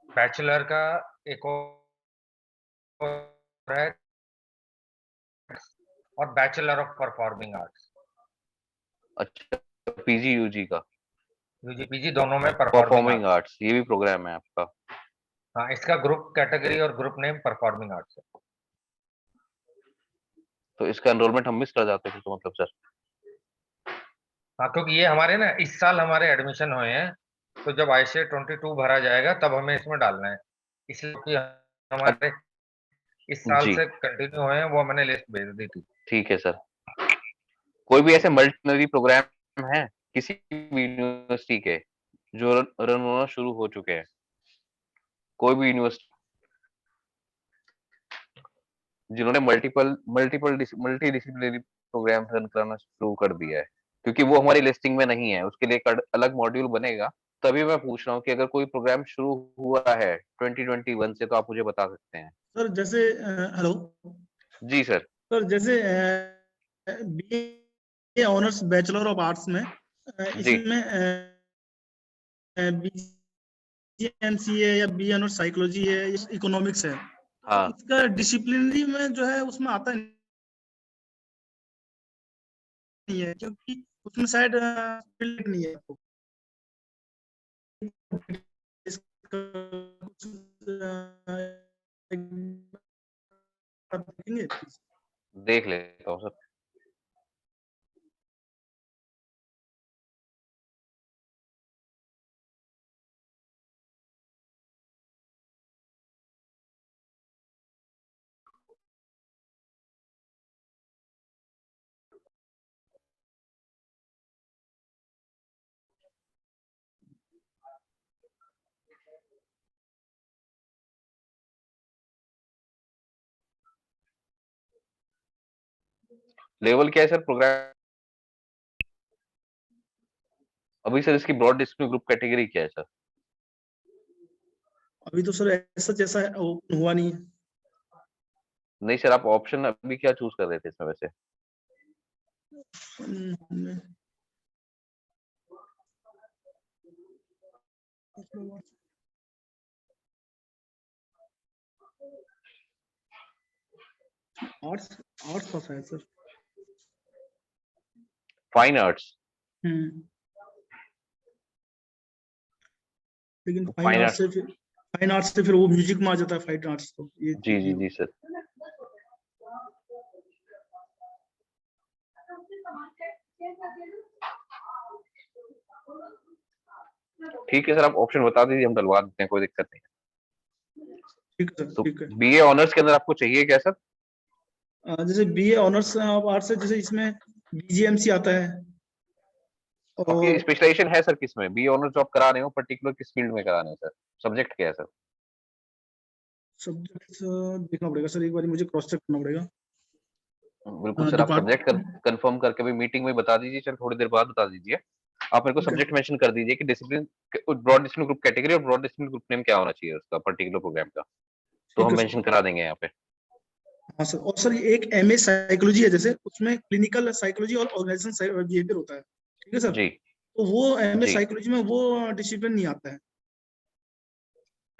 S6: बैचलर का एक और है, और बैचलर ऑफ परफॉर्मिंग आर्ट्स।
S1: अच्छा, पीजी यूजी का
S6: यूजी पीजी दोनों में परफॉर्मिंग
S1: परफॉर्मिंग
S6: आर्ट्स।
S1: आर्ट्स, ये भी प्रोग्राम है आपका?
S6: हाँ, इसका ग्रुप कैटेगरी और ग्रुप नेम परफॉर्मिंग आर्ट्स है।
S1: तो इसका एनरोलमेंट हम मिस कर जाते हैं तो मतलब सर?
S6: हाँ, क्योंकि ये हमारे ना इस साल हमारे एडमिशन हुए हैं, तो जब आईसीए 22 भरा जाएगा तब हमें इसमें डालना है, इसलिए कि हमारे इस साल
S1: जी,
S6: से कंटिन्यू हुए हैं, वो मैंने लिस्ट भेज दी थी।
S1: ठीक है सर। कोई भी ऐसे मल्टीनरी प्रोग्राम है किसी भी यूनिवर्सिटी के जो रन होना शुरू हो चुके हैं? कोई भी यूनिवर्सिटी जिन्होंने multiple multiple multi disciplinary program run कराना शुरू कर दिया है, क्योंकि वो हमारी लिस्टिंग में नहीं है, उसके लिए एक अलग मॉड्यूल बनेगा। तभी मैं पूछ रहा हूँ कि अगर कोई प्रोग्राम शुरू हुआ है 2021 से तो आप मुझे बता सकते हैं।
S4: सर जैसे हेलो
S1: जी सर।
S4: सर, जैसे BA honours bachelor of arts में
S1: जी,
S4: इसमें बीजीएमसीए या बी ऑनर्स साइकोलॉजी है या इकोनॉमिक्स है, तो
S1: हाँ,
S4: इसका डिसिप्लिनरी में जो है उसमें आता नहीं है, क्योंकि उसमें शायद फील्ड नहीं है आपको। इसका कुछ, आप देखेंगे please?
S1: देख लेता हूँ सर। लेवल क्या है सर प्रोग्राम? अभी सर इसकी ब्रॉड डिस्प्ले ग्रुप कैटेगरी क्या है सर?
S4: अभी तो सर ऐसा जैसा ओपन हुआ नहीं है।
S1: नहीं सर, आप ऑप्शन अभी क्या चूज कर रहे थे इसमें वैसे?
S4: हमने आर्ट्स आर्ट्स का है सर।
S1: Fine arts?
S4: लेकिन
S1: फाइन आर्ट्स,
S4: फाइन आर्ट्स से फिर वो म्यूजिक में आ जाता है, फाइन आर्ट्स तो ये
S1: जी
S4: चीज
S1: जी
S4: नहीं
S1: जी सर। ठीक है सर, आप ऑप्शन बता दीजिए, हम डलवा देते हैं, कोई दिक्कत नहीं है।
S4: ठीक है सर,
S1: तो
S4: ठीक है।
S1: बीए ऑनर्स के अंदर आपको चाहिए क्या सर?
S4: जैसे बीए ऑनर्स ऑफ आर्ट्स है, जैसे इसमें बीजीएमसी आता है
S1: आपकी
S4: और
S1: स्पेशलाइजेशन है सर किसमें? बीए ऑनर्स जो आप करा रहे हो पर्टिकुलर किस फील्ड में करा रहे हैं सर? सब्जेक्ट क्या है सर?
S4: सब्जेक्ट देखना पड़ेगा सर, एक बार मुझे क्रॉस चेक करना पड़ेगा।
S1: बिल्कुल सर, आप
S4: डिपार्ट
S1: सब्जेक्ट कंफर्म करके भी मीटिंग में बता दीजिए, चल थोड़ी देर बाद बता दीजिए। आप मेरे को
S4: ठीक है,
S1: सब्जेक्ट मेंशन कर दीजिए कि discipline, broad discipline group category और ब्रॉड डिसिप्लिन ग्रुप नेम क्या होना चाहिए उसका पर्टिकुलर प्रोग्राम का, तो
S4: ठीक
S1: हम
S4: है
S1: मेंशन
S4: सर।
S1: करा देंगे यहाँ पे।
S4: हाँ सर, और सर ये एक एमए साइकोलॉजी है, जैसे उसमें क्लिनिकल साइकोलॉजी और ऑर्गेनाइजेशन बिहेवियर होता है, ठीक है सर।
S1: जी
S4: तो वो एमए
S1: जी।
S4: साइकोलॉजी में वो डिसिप्लिन नहीं आता है।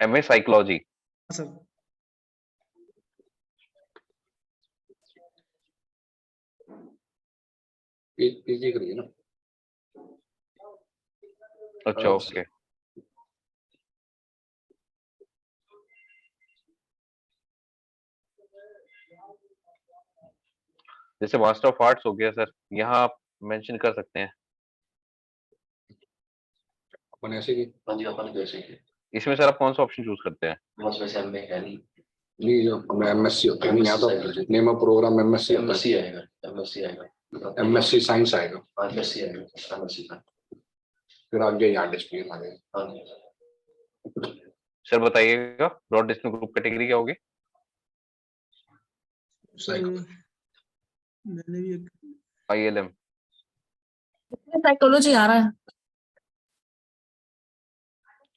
S1: MA psychology?
S4: हाँ सर।
S5: पीजी करिए ना।
S1: अच्छा, ओके। जैसे मास्टर ऑफ आर्ट्स हो गया सर, यहाँ आप मेंशन कर सकते हैं।
S5: अपन ऐसे की
S7: हाँ जी, अपन कैसे की
S1: इसमें सर आप कौन सा ऑप्शन चूज करते हैं?
S7: बस वैसे एमए है नहीं,
S5: नहीं, जो एमएससी होता है नहीं, यहाँ तो
S7: MSc
S5: name of programme MSc होता
S7: एमएससी आएगा, एमएससी आएगा,
S5: है, एमएससी साइंस आएगा,
S7: हाँ एमएससी आएगा, एमएससी का
S5: फिर आगे यहाँ डिसिप्लिन आ गया।
S7: हाँ जी।
S1: सर बताइएगा ब्रॉड डिस्ट्रिक्ट ग्रुप कैटेगरी क्या होगी?
S4: सर मैंने भी
S1: ILM।
S3: साइकोलॉजी आ रहा है।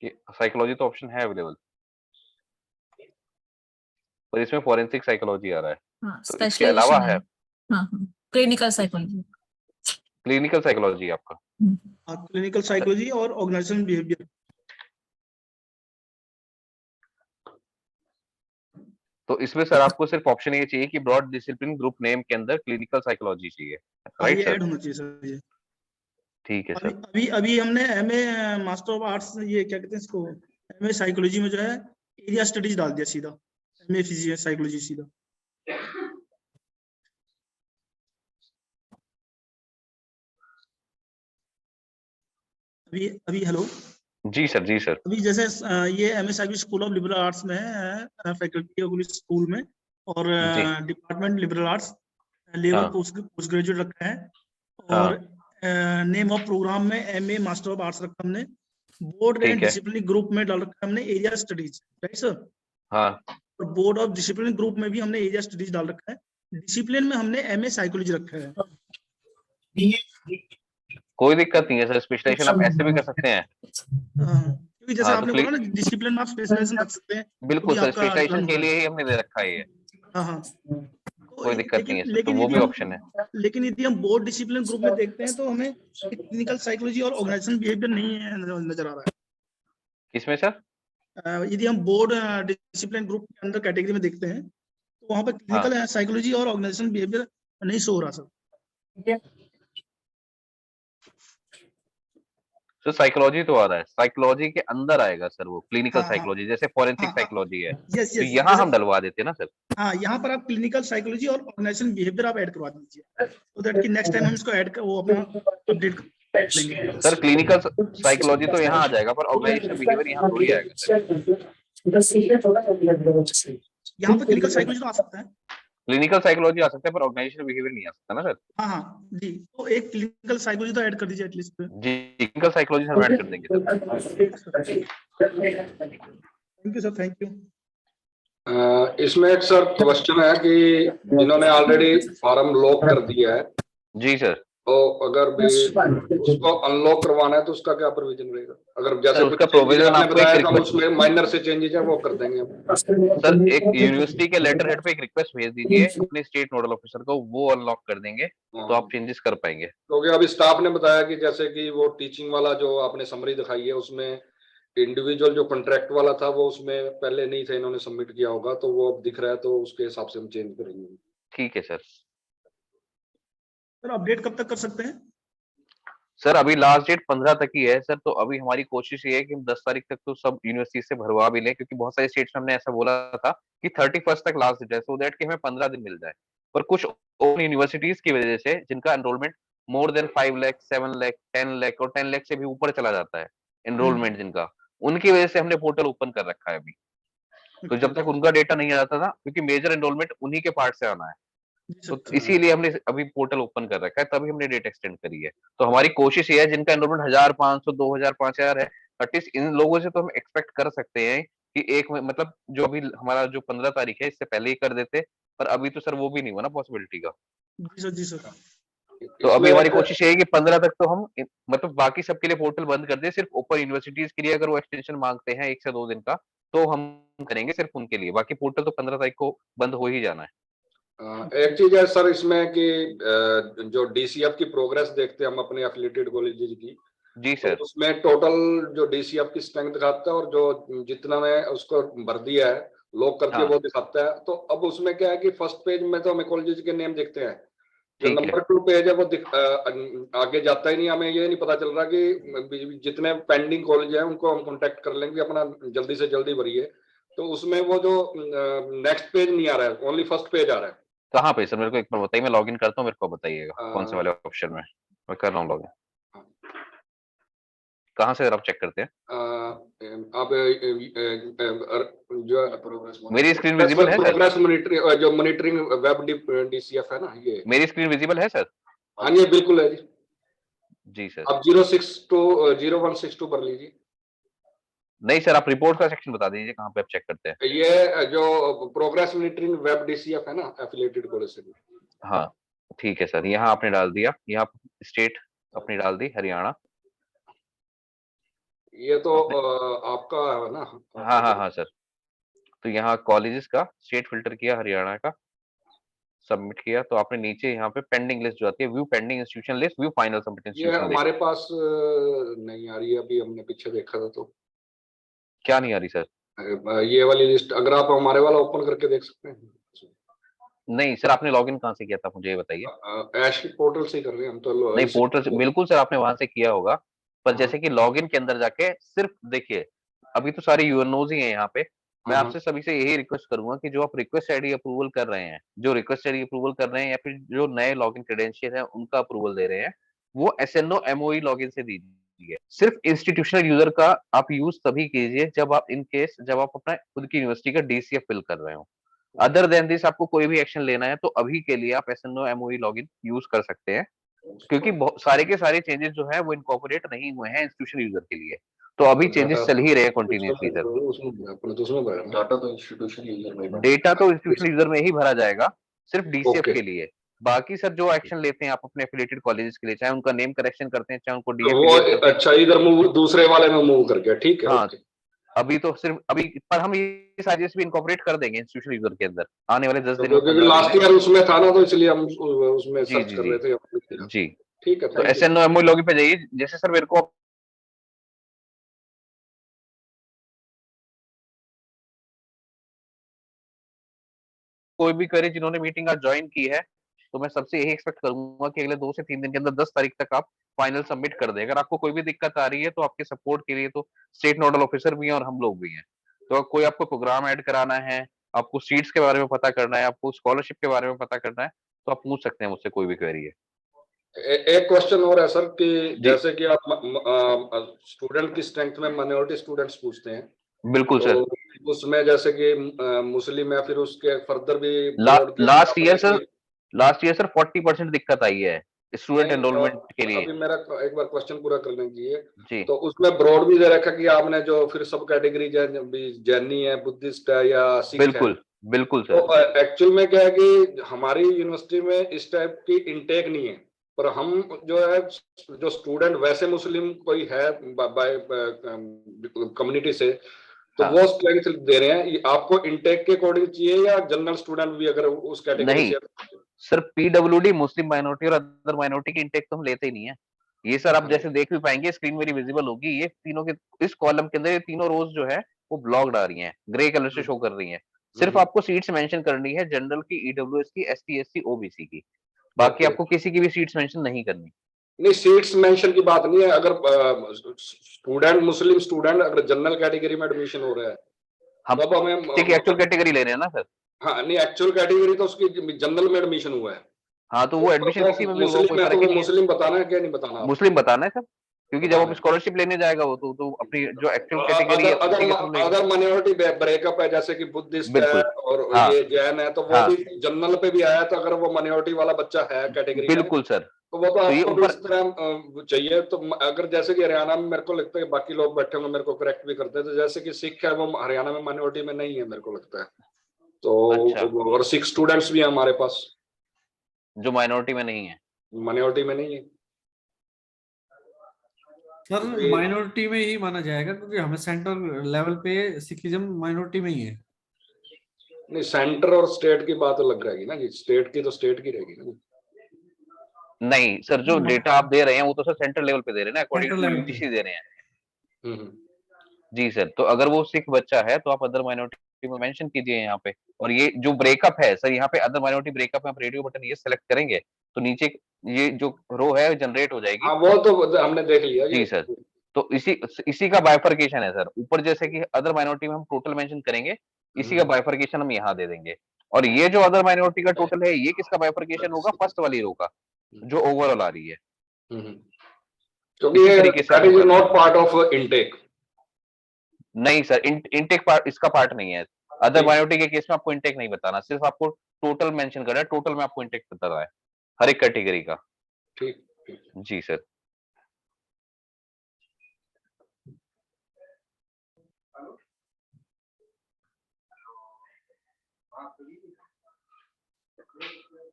S1: साइकोलॉजी तो ऑप्शन है अवेलेबल, पर इसमें फॉरेंसिक साइकोलॉजी आ रहा है,
S3: हाँ
S1: तो इसके अलावा
S3: स्पेशलाइजेशन है।
S1: है
S3: हाँ हाँ क्लिनिकल साइकोलॉजी।
S1: क्लिनिकल साइकोलॉजी आपका।
S4: क्लिनिकल साइकोलॉजी और ऑर्गेनाइजेशन बिहेवियर।
S1: तो इसमें सर आपको सिर्फ ऑप्शन ये चाहिए कि ब्रॉड डिसिप्लिन ग्रुप नेम के अंदर क्लिनिकल साइकोलॉजी चाहिए, राइट
S4: ये
S1: सर?
S4: ऐड होना चाहिए सर ये।
S1: ठीक है
S4: अभी
S1: सर।
S4: अभी अभी हमने एमए मास्टर ऑफ आर्ट्स, ये क्या कहते हैं इसको, एमए साइकोलॉजी में जो है एरिया स्टडीज डाल दिया सीधा, एमए फिजिक्स साइकोलॉजी सीधा। अभी अभी हेलो,
S1: जी सर, जी सर।
S4: अभी जैसे ये MA psychology school of liberal arts में है, फैकल्टी ऑफ स्कूल में, और
S1: जी।
S4: डिपार्टमेंट लिबरल आर्ट्स लेवल
S1: हाँ।
S4: पोस्ट ग्रेजुएट रखा है,
S1: हाँ।
S4: और नेम ऑफ प्रोग्राम में एमए मास्टर ऑफ आर्ट्स रखा हमने, बोर्ड एंड
S1: ठीक है।
S4: डिसिप्लिन ग्रुप में डाल रखा है हमने एरिया स्टडीज, राइट सर?
S1: हाँ।
S4: और बोर्ड ऑफ डिसिप्लिन ग्रुप में भी हमने एरिया स्टडीज डाल रखा है, डिसिप्लिन में हमने एमए साइकोलॉजी रखा है।
S1: कोई दिक्कत नहीं है सर, स्पेशलाइजेशन आप ऐसे भी कर सकते हैं।
S4: क्योंकि जैसे
S1: हाँ, तो
S4: आपने बोला ना डिसिप्लिन में आप स्पेशलाइजेशन रख सकते हैं,
S1: बिल्कुल
S4: भी
S1: सर,
S4: आपका
S1: स्पेशलाइजेशन
S4: टर्न
S1: के
S4: होगा।
S1: लिए ही हमने दे रखा है ये,
S4: हाँ हाँ। तो
S1: कोई दिक्कत नहीं है सर, तो
S4: लेकिन
S1: वो
S4: यदि
S1: भी
S4: हम
S1: ऑप्शन है।
S4: लेकिन यदि हम बोर्ड डिसिप्लिन ग्रुप में देखते हैं तो हमें क्लिनिकल साइकोलॉजी और ऑर्गेनाइजेशन बिहेवियर नहीं है, नजर आ रहा
S1: किसमें सर?
S4: है। यदि हम बोर्ड डिसिप्लिन ग्रुप के अंदर कैटेगरी में देखते हैं तो वहाँ पर
S1: हाँ।
S4: क्लिनिकल साइकोलॉजी और ऑर्गेनाइजेशन बिहेवियर नहीं शो हो रहा सर।
S1: सर साइकोलॉजी तो आ रहा है, साइकोलॉजी के अंदर आएगा सर वो क्लिनिकल
S4: हाँ, हाँ।
S1: साइकोलॉजी, जैसे फॉरेंसिक
S4: हाँ,
S1: साइकोलॉजी है,
S4: यस
S1: तो
S4: यस,
S1: यहाँ हम डलवा देते हैं ना सर।
S4: हाँ, यहाँ पर आप क्लिनिकल साइकोलॉजी और ऑर्गेनाइजेशन बिहेवियर आप ऐड करवा दीजिए, तो दैट कि नेक्स्ट टाइम हम इसको ऐड कर वो अपना अपडेट कर लेंगे।
S1: सर क्लिनिकल साइकोलॉजी तो यहाँ आ जाएगा, पर ऑर्गेनाइजेशन बिहेवियर यहाँ थोड़ी आएगा सर।
S4: यहाँ पर क्लिनिकल साइकोलॉजी तो आ सकता है।
S1: क्लिनिकल साइकोलॉजी आ सकता है, पर ऑर्गेनाइजेशन बिहेवियर नहीं आ सकता ना सर।
S4: हाँ हाँ जी, तो एक क्लिनिकल साइकोलॉजी तो ऐड कर दीजिए एटलीस्ट।
S1: जी, क्लिनिकल साइकोलॉजी हम ऐड कर देंगे sir.
S4: Thank you sir, thank you.
S5: इसमें एक सर क्वेश्चन है कि जिन्होंने ऑलरेडी फॉर्म लॉक कर दिया है,
S1: जी सर।
S5: तो अगर भी उसको अनलॉक करवाना है तो उसका क्या प्रोविजन रहेगा? अगर जैसे
S1: सर,
S5: कुछ
S1: उसका
S5: changes
S1: provision
S5: आपने
S1: आपको
S5: बताया
S1: एक
S5: तो हम उसमें माइनर से चेंजेस है वो कर देंगे हम।
S1: सर एक यूनिवर्सिटी के लेटर हेड पे एक रिक्वेस्ट भेज दीजिए अपने स्टेट नोडल ऑफिसर को, वो अनलॉक कर देंगे, तो आप चेंजेस कर पाएंगे।
S5: क्योंकि अभी स्टाफ ने बताया कि जैसे कि वो टीचिंग वाला जो आपने समरी दिखाई है उसमें इंडिविजुअल जो कॉन्ट्रैक्ट वाला था वो उसमें पहले नहीं था, इन्होंने सबमिट किया होगा, तो वो अब दिख रहा है, तो उसके हिसाब से हम चेंज करेंगे।
S1: ठीक है सर।
S4: सर अपडेट कब तक कर सकते हैं?
S1: सर अभी लास्ट डेट 15 तक ही है सर, तो अभी हमारी कोशिश ये है कि हम 10 तारीख तक तो सब यूनिवर्सिटी से भरवा भी लें, क्योंकि बहुत सारे स्टेट्स में हमने ऐसा बोला था कि 31 तक लास्ट डेट है, सो दैट कि हमें 15 दिन मिल जाए। पर कुछ ओपन यूनिवर्सिटीज की वजह से जिनका enrolment more than 5 lakh, 7 lakh, 10 lakh और 10 लाख से भी ऊपर चला जाता है एनरोलमेंट जिनका, उनकी वजह से हमने पोर्टल ओपन कर रखा है अभी। तो जब तक उनका डेटा नहीं आता था, क्योंकि मेजर एनरोलमेंट उन्हीं के पार्ट से आना है, तो इसीलिए हमने अभी पोर्टल ओपन कर रखा है, तभी हमने डेट एक्सटेंड करी है। तो हमारी कोशिश ये है जिनका एनरोलमेंट 1500, 2000, 5000 है, एटलीस्ट इन लोगों से तो हम एक्सपेक्ट कर सकते हैं कि एक मतलब जो अभी हमारा जो 15 तारीख है इससे पहले ही कर देते, पर अभी तो सर वो भी नहीं हुआ ना पॉसिबिलिटी का।
S4: जी सर, जी सर।
S1: तो अभी हमारी कोशिश ये है कि 15 तक तो हम मतलब बाकी सबके लिए पोर्टल बंद कर दे, सिर्फ ओपन यूनिवर्सिटीज के लिए अगर वो एक्सटेंशन मांगते हैं 1 से 2 दिन का, तो हम करेंगे सिर्फ उनके लिए, बाकी पोर्टल तो 15 तारीख को बंद हो ही जाना है।
S5: एक चीज है सर इसमें कि जो डीसीएफ की प्रोग्रेस देखते हैं हम अपने एफिलिएटेड कॉलेजेस की,
S1: जी
S5: तो
S1: सर।
S5: उसमें टोटल जो डीसीएफ की स्ट्रेंथ दिखाता है और जो जितना में उसको भर दिया है लॉक करके
S1: हाँ।
S5: वो दिखाता है। तो अब उसमें क्या है कि फर्स्ट पेज में तो हमें कॉलेजेस के नेम दिखते हैं, जो
S1: ठीक है।
S5: नंबर 2 पेज है वो आगे जाता ही नहीं, हमें ये नहीं पता चल रहा कि जितने पेंडिंग कॉलेज है उनको हम कांटेक्ट कर लेंगे, अपना जल्दी से जल्दी भरिए। तो उसमें वो जो नेक्स्ट पेज नहीं आ रहा है, ओनली फर्स्ट पेज आ रहा है।
S1: कहाँ पे सर, मेरे को एक बार बताइए, मैं लॉगिन करता हूँ, मेरे को बताइएगा कौन से
S5: अ,
S1: वाले ऑप्शन में। मैं कर रहा हूँ लॉगिन।
S5: हाँ।
S1: कहाँ से आप चेक करते हैं?
S5: आप जो
S7: प्रोग्रेस
S1: मेरी स्क्रीन विजिबल है सर?
S5: प्रोग्रेस मॉनिटरिंग, जो मॉनिटरिंग वेब डीसीएफ है ना, ये।
S1: मेरी स्क्रीन विजिबल है सर?
S5: हाँ, ये बिल्कुल है जी।
S1: जी सर।
S5: आप 0162 भर लीजिए।
S1: नहीं सर, आप रिपोर्ट का सेक्शन बता दीजिए कहाँ पे आप चेक करते हैं।
S5: ये जो प्रोग्रेस मॉनिटरिंग वेब डीसीएफ है ना, एफिलिएटेड कॉलेज से।
S1: हाँ ठीक है सर, यहाँ आपने डाल दिया, यहाँ स्टेट अपनी डाल दी हरियाणा।
S5: ये तो
S1: आपने
S5: आपका है ना?
S1: हाँ हाँ हाँ सर, तो यहाँ कॉलेजेस का स्टेट फिल्टर किया, हरियाणा का सबमिट किया, तो आपने नीचे यहाँ पे पेंडिंग लिस्ट जो आती है, view pending institution list, view final submit
S5: ये
S1: इंस्टीट्यूशन लिस्ट।
S5: हमारे पास नहीं आ रही है, अभी हमने पीछे देखा था तो।
S1: क्या नहीं आ रही सर?
S5: ये वाली लिस्ट अगर आप हमारे वाला ओपन करके देख सकते हैं।
S1: नहीं सर, आपने लॉगिन कहाँ से किया था मुझे ये बताइए।
S5: ऐश पोर्टल से ही कर रहे हैं हम तो।
S1: नहीं पोर्टल से बिल्कुल सर, आपने वहां से किया होगा, पर
S5: हाँ।
S1: जैसे कि लॉगिन के अंदर जाके सिर्फ देखिए, अभी तो सारे यूएनओज ही हैं यहाँ पे। मैं
S5: हाँ,
S1: आपसे सभी से यही रिक्वेस्ट करूंगा कि जो आप रिक्वेस्ट आईडी अप्रूवल कर रहे हैं, जो रिक्वेस्ट आईडी अप्रूवल कर रहे हैं या फिर जो नए लॉगिन क्रेडेंशियल है उनका अप्रूवल दे रहे हैं, वो एसएनओ एमओई लॉगिन से दीजिए। सिर्फ इंस्टीट्यूशनल यूजर का आप यूज तभी कीजिए जब आप इन केस जब आप अपना खुद की यूनिवर्सिटी का डीसीएफ फिल कर रहे हो। अदर देन दिस आपको कोई भी एक्शन लेना है तो अभी के लिए आप एसएनओ एमओई लॉगिन यूज कर सकते हैं, क्योंकि सारे के सारे चेंजेस जो है वो इनकॉर्पोरेट नहीं हुए हैं इंस्टीट्यूशन यूजर के लिए, तो अभी चेंजेस चल ही रहे हैं कंटिन्यूअसली सर।
S5: उसमें
S7: डाटा तो इंस्टीट्यूशन यूजर में ही
S1: डेटा तो इंस्टीट्यूशन यूजर में ही भरा जाएगा, सिर्फ डीसीएफ
S5: ओके।
S1: के लिए। बाकी सर जो एक्शन लेते हैं आप अपने एफिलिएटेड कॉलेजेस के लिए, चाहे उनका नेम करेक्शन करते हैं, चाहे उनको
S5: वो
S1: डीएफिलिएट करते हैं।
S5: अच्छा, इधर मूव दूसरे वाले में मूव करके, ठीक है।
S1: हाँ,
S5: ओके।
S1: अभी तो सिर्फ अभी, पर हम ये साजिश भी इनकॉर्पोरेट कर देंगे इंस्टीट्यूशन यूजर के अंदर आने वाले 10
S5: तो
S1: दिन में,
S5: क्योंकि
S1: 15 दिन
S5: लास्ट
S1: में।
S5: ईयर उसमें था ना, तो इसलिए हम उसमें
S1: जी
S5: सर्च
S1: जी
S5: कर
S1: जी
S5: रहे थे।
S1: जी।
S5: ठीक है,
S1: तो
S5: thank you.
S1: SNO MoE login पे जाइए, जैसे सर मेरे को कोई भी करे जिन्होंने मीटिंग आज ज्वाइन की है, तो मैं सबसे यही एक्सपेक्ट करूंगा कि अगले 2 से 3 दिन के अंदर 10 तारीख तक आप फाइनल सबमिट कर दें। अगर आपको कोई भी दिक्कत आ रही है तो आपके सपोर्ट के लिए तो स्टेट नोडल ऑफिसर भी हैं और हम लोग भी हैं। तो अगर कोई आपको प्रोग्राम ऐड कराना है, आपको सीट्स के बारे में पता करना है, आपको स्कॉलरशिप के बारे में पता करना है, तो आप पूछ सकते हैं मुझसे, कोई भी क्वेरी है।
S5: एक क्वेश्चन और है सर कि
S1: जी
S5: जैसे कि आप स्टूडेंट की स्ट्रेंथ में माइनॉरिटी स्टूडेंट्स पूछते हैं,
S1: बिल्कुल
S5: तो
S1: सर।
S5: उसमें जैसे कि मुस्लिम या फिर उसके फर्दर भी बोर्ड के
S1: लास्ट ईयर
S5: अपने
S1: सर, लास्ट ईयर सर 40% दिक्कत आई है स्टूडेंट
S5: नहीं,
S1: एनरोलमेंट के लिए।
S5: अभी मेरा एक बार क्वेश्चन पूरा करने दीजिए।
S1: जी
S5: तो उसमें ब्रॉड भी दे रखा कि आपने जो फिर सब कैटेगरी जैनी है, बुद्धिस्ट है या सिख है,
S1: बिल्कुल बिल्कुल
S5: तो
S1: सर।
S5: एक्चुअल में क्या है कि हमारी यूनिवर्सिटी में इस टाइप की इनटेक नहीं है, पर हम जो है जो स्टूडेंट वैसे मुस्लिम कोई है बाय कम्युनिटी से, तो
S1: हाँ
S5: वो स्ट्रेंथ दे रहे हैं। ये आपको इनटेक के अकॉर्डिंग चाहिए या जनरल स्टूडेंट भी अगर उस कैटेगरी
S1: नहीं
S5: से?
S1: सर, पीडब्ल्यूडी मुस्लिम माइनॉरिटी और अदर माइनॉरिटी की इंटेक तो हम लेते ही नहीं है। ये सर आप जैसे देख भी पाएंगे, स्क्रीन मेरी विजिबल होगी, ये तीनों के इस कॉलम के अंदर ये तीनों रोज जो है वो ब्लॉक्ड आ रही हैं, ग्रे कलर से शो कर रही हैं। सिर्फ आपको सीट्स मेंशन करनी है जनरल की, ईडब्ल्यूएस की, एसटी एससी ओबीसी की, बाकी
S5: ओके।
S1: आपको किसी की भी सीट्स मेंशन नहीं करनी।
S5: नहीं, सीट्स मेंशन की बात नहीं है, अगर स्टूडेंट मुस्लिम स्टूडेंट अगर जनरल कैटेगरी में एडमिशन हो रहा है,
S1: हम
S5: तब हमें
S1: एक्चुअल कैटेगरी ले रहे हैं ना सर।
S5: हाँ नहीं, एक्चुअल कैटेगरी तो उसकी जनरल में एडमिशन हुआ है,
S1: हाँ तो
S5: तो
S1: वो एडमिशन किसी में भी होगा, कोई
S5: मुस्लिम है तो
S1: फर्क ही
S5: वो
S1: नहीं है।
S5: मुस्लिम बताना है क्या नहीं बताना आपको?
S1: मुस्लिम बताना है सर, क्योंकि जब
S5: बताना
S1: आप
S5: है।
S1: स्कॉलरशिप लेने जाएगा वो तो अपनी जो एक्चुअल
S5: अगर
S1: कैटेगरी है
S5: अगर
S1: उसी के थ्रू लेगा।
S5: अगर माइनॉरिटी ब्रेकअप है, जैसे कि बुद्धिस्ट है
S1: बिल्कुल।
S5: और
S1: हाँ
S5: ये जैन है, तो वो
S1: हाँ
S5: भी जनरल पे भी आया, तो अगर वो माइनॉरिटी वाला बच्चा है कैटेगरी का,
S1: बिल्कुल सर।
S5: तो वो तो
S1: तो ये
S5: आपको भी
S1: ऊपर
S5: इस तरह चाहिए। तो अगर जैसे कि हरियाणा में, मेरे को लगता है बाकी लोग बैठे होंगे मेरे को करेक्ट भी करते हैं, तो जैसे कि सिख है वो हरियाणा में माइनॉरिटी में नहीं है मेरे को लगता है,
S1: अच्छा,
S5: तो और सिख स्टूडेंट्स भी हैं हमारे पास,
S1: जो माइनॉरिटी में नहीं है।
S5: माइनॉरिटी में नहीं है।
S2: सर
S5: क्योंकि
S2: माइनॉरिटी में ही माना जाएगा, क्योंकि हमें सेंट्रल लेवल पे सिखिज्म माइनॉरिटी में ही है।
S5: नहीं, सेंटर और स्टेट की बात अलग रहेगी ना जी, स्टेट की तो स्टेट की रहेगी ना।
S1: नहीं सर, जो डेटा आप दे रहे हैं वो तो सर सेंट्रल लेवल पे दे रहे हैं ना, अकॉर्डिंग
S2: सेंट्रल
S1: टू
S2: लेवल पे।
S1: यूजीसी दे रहे हैं।
S5: हम्म।
S1: जी सर, तो अगर वो सिख बच्चा है तो आप अदर माइनॉरिटी में मेंशन कीजिए यहाँ पे। और ये जो ब्रेकअप है सर, यहाँ पे अदर माइनॉरिटी ब्रेकअप में आप रेडियो बटन ये सेलेक्ट करेंगे तो नीचे ये जो रो है जनरेट हो जाएगी।
S5: हाँ, वो तो हमने देख लिया
S1: जी
S5: ये।
S1: सर, तो इसी का बाइफर्केशन है सर। ऊपर जैसे कि अदर माइनॉरिटी में हम टोटल मेंशन करेंगे, इसी का बाइफर्केशन हम यहाँ दे देंगे। और ये जो अदर माइनॉरिटी का टोटल है, ये किसका बाइफरकेशन होगा? फर्स्ट वाली रो का, जो ओवरऑल आ रही है।
S5: क्योंकि
S1: इसी
S5: ये
S1: तरीके से
S5: that
S1: आपको
S5: is
S1: करना है।
S5: not part of intake.
S1: नहीं सर, इनटेक पार्ट इसका पार्ट नहीं है। अदर
S5: ठीक।
S1: माइनॉरिटी के केस में आपको इनटेक नहीं बताना, सिर्फ आपको टोटल मेंशन करना है। टोटल में आपको इनटेक बता रहा है हर एक कैटेगरी का।
S5: ठीक।
S1: जी सर।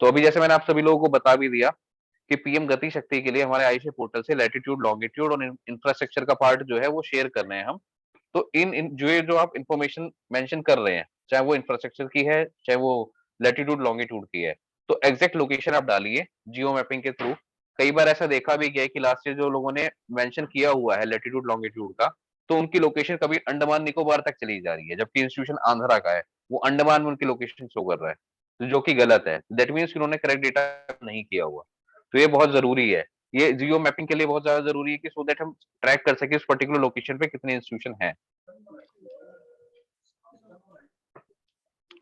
S1: तो अभी जैसे मैंने आप सभी लोगों को बता भी दिया कि पीएम गति शक्ति के लिए हमारे आईएसए पोर्टल से लैटिट्यूड, लॉन्गिट्यूड और इंफ्रास्ट्रक्चर का पार्ट जो है वो शेयर कर रहे हैं हम। तो इन जो आप इंफॉर्मेशन मेंशन कर रहे हैं, चाहे वो इंफ्रास्ट्रक्चर की है, चाहे वो लैटिट्यूड, लॉन्गिट्यूड की है, तो एग्जैक्ट लोकेशन आप डालिए जियो मैपिंग के थ्रू। कई बार ऐसा देखा भी गया है कि लास्ट ईयर जो लोगों ने मेंशन किया हुआ है लैटिट्यूड, लॉन्गिट्यूड का, तो उनकी लोकेशन कभी अंडमान निकोबार तक चली जा रही है, जबकि इंस्टीट्यूशन आंध्रा का है, वो अंडमान में उनकी लोकेशन शो कर रहा है, तो जो कि गलत है। दैट मीन्स उन्होंने करेक्ट डेटा नहीं किया हुआ। तो ये बहुत जरूरी है, ये जियो मैपिंग के लिए बहुत ज्यादा जरूरी है कि सो दैट हम ट्रैक कर सके उस पर्टिकुलर लोकेशन पे कितने इंस्टीट्यूशन हैं।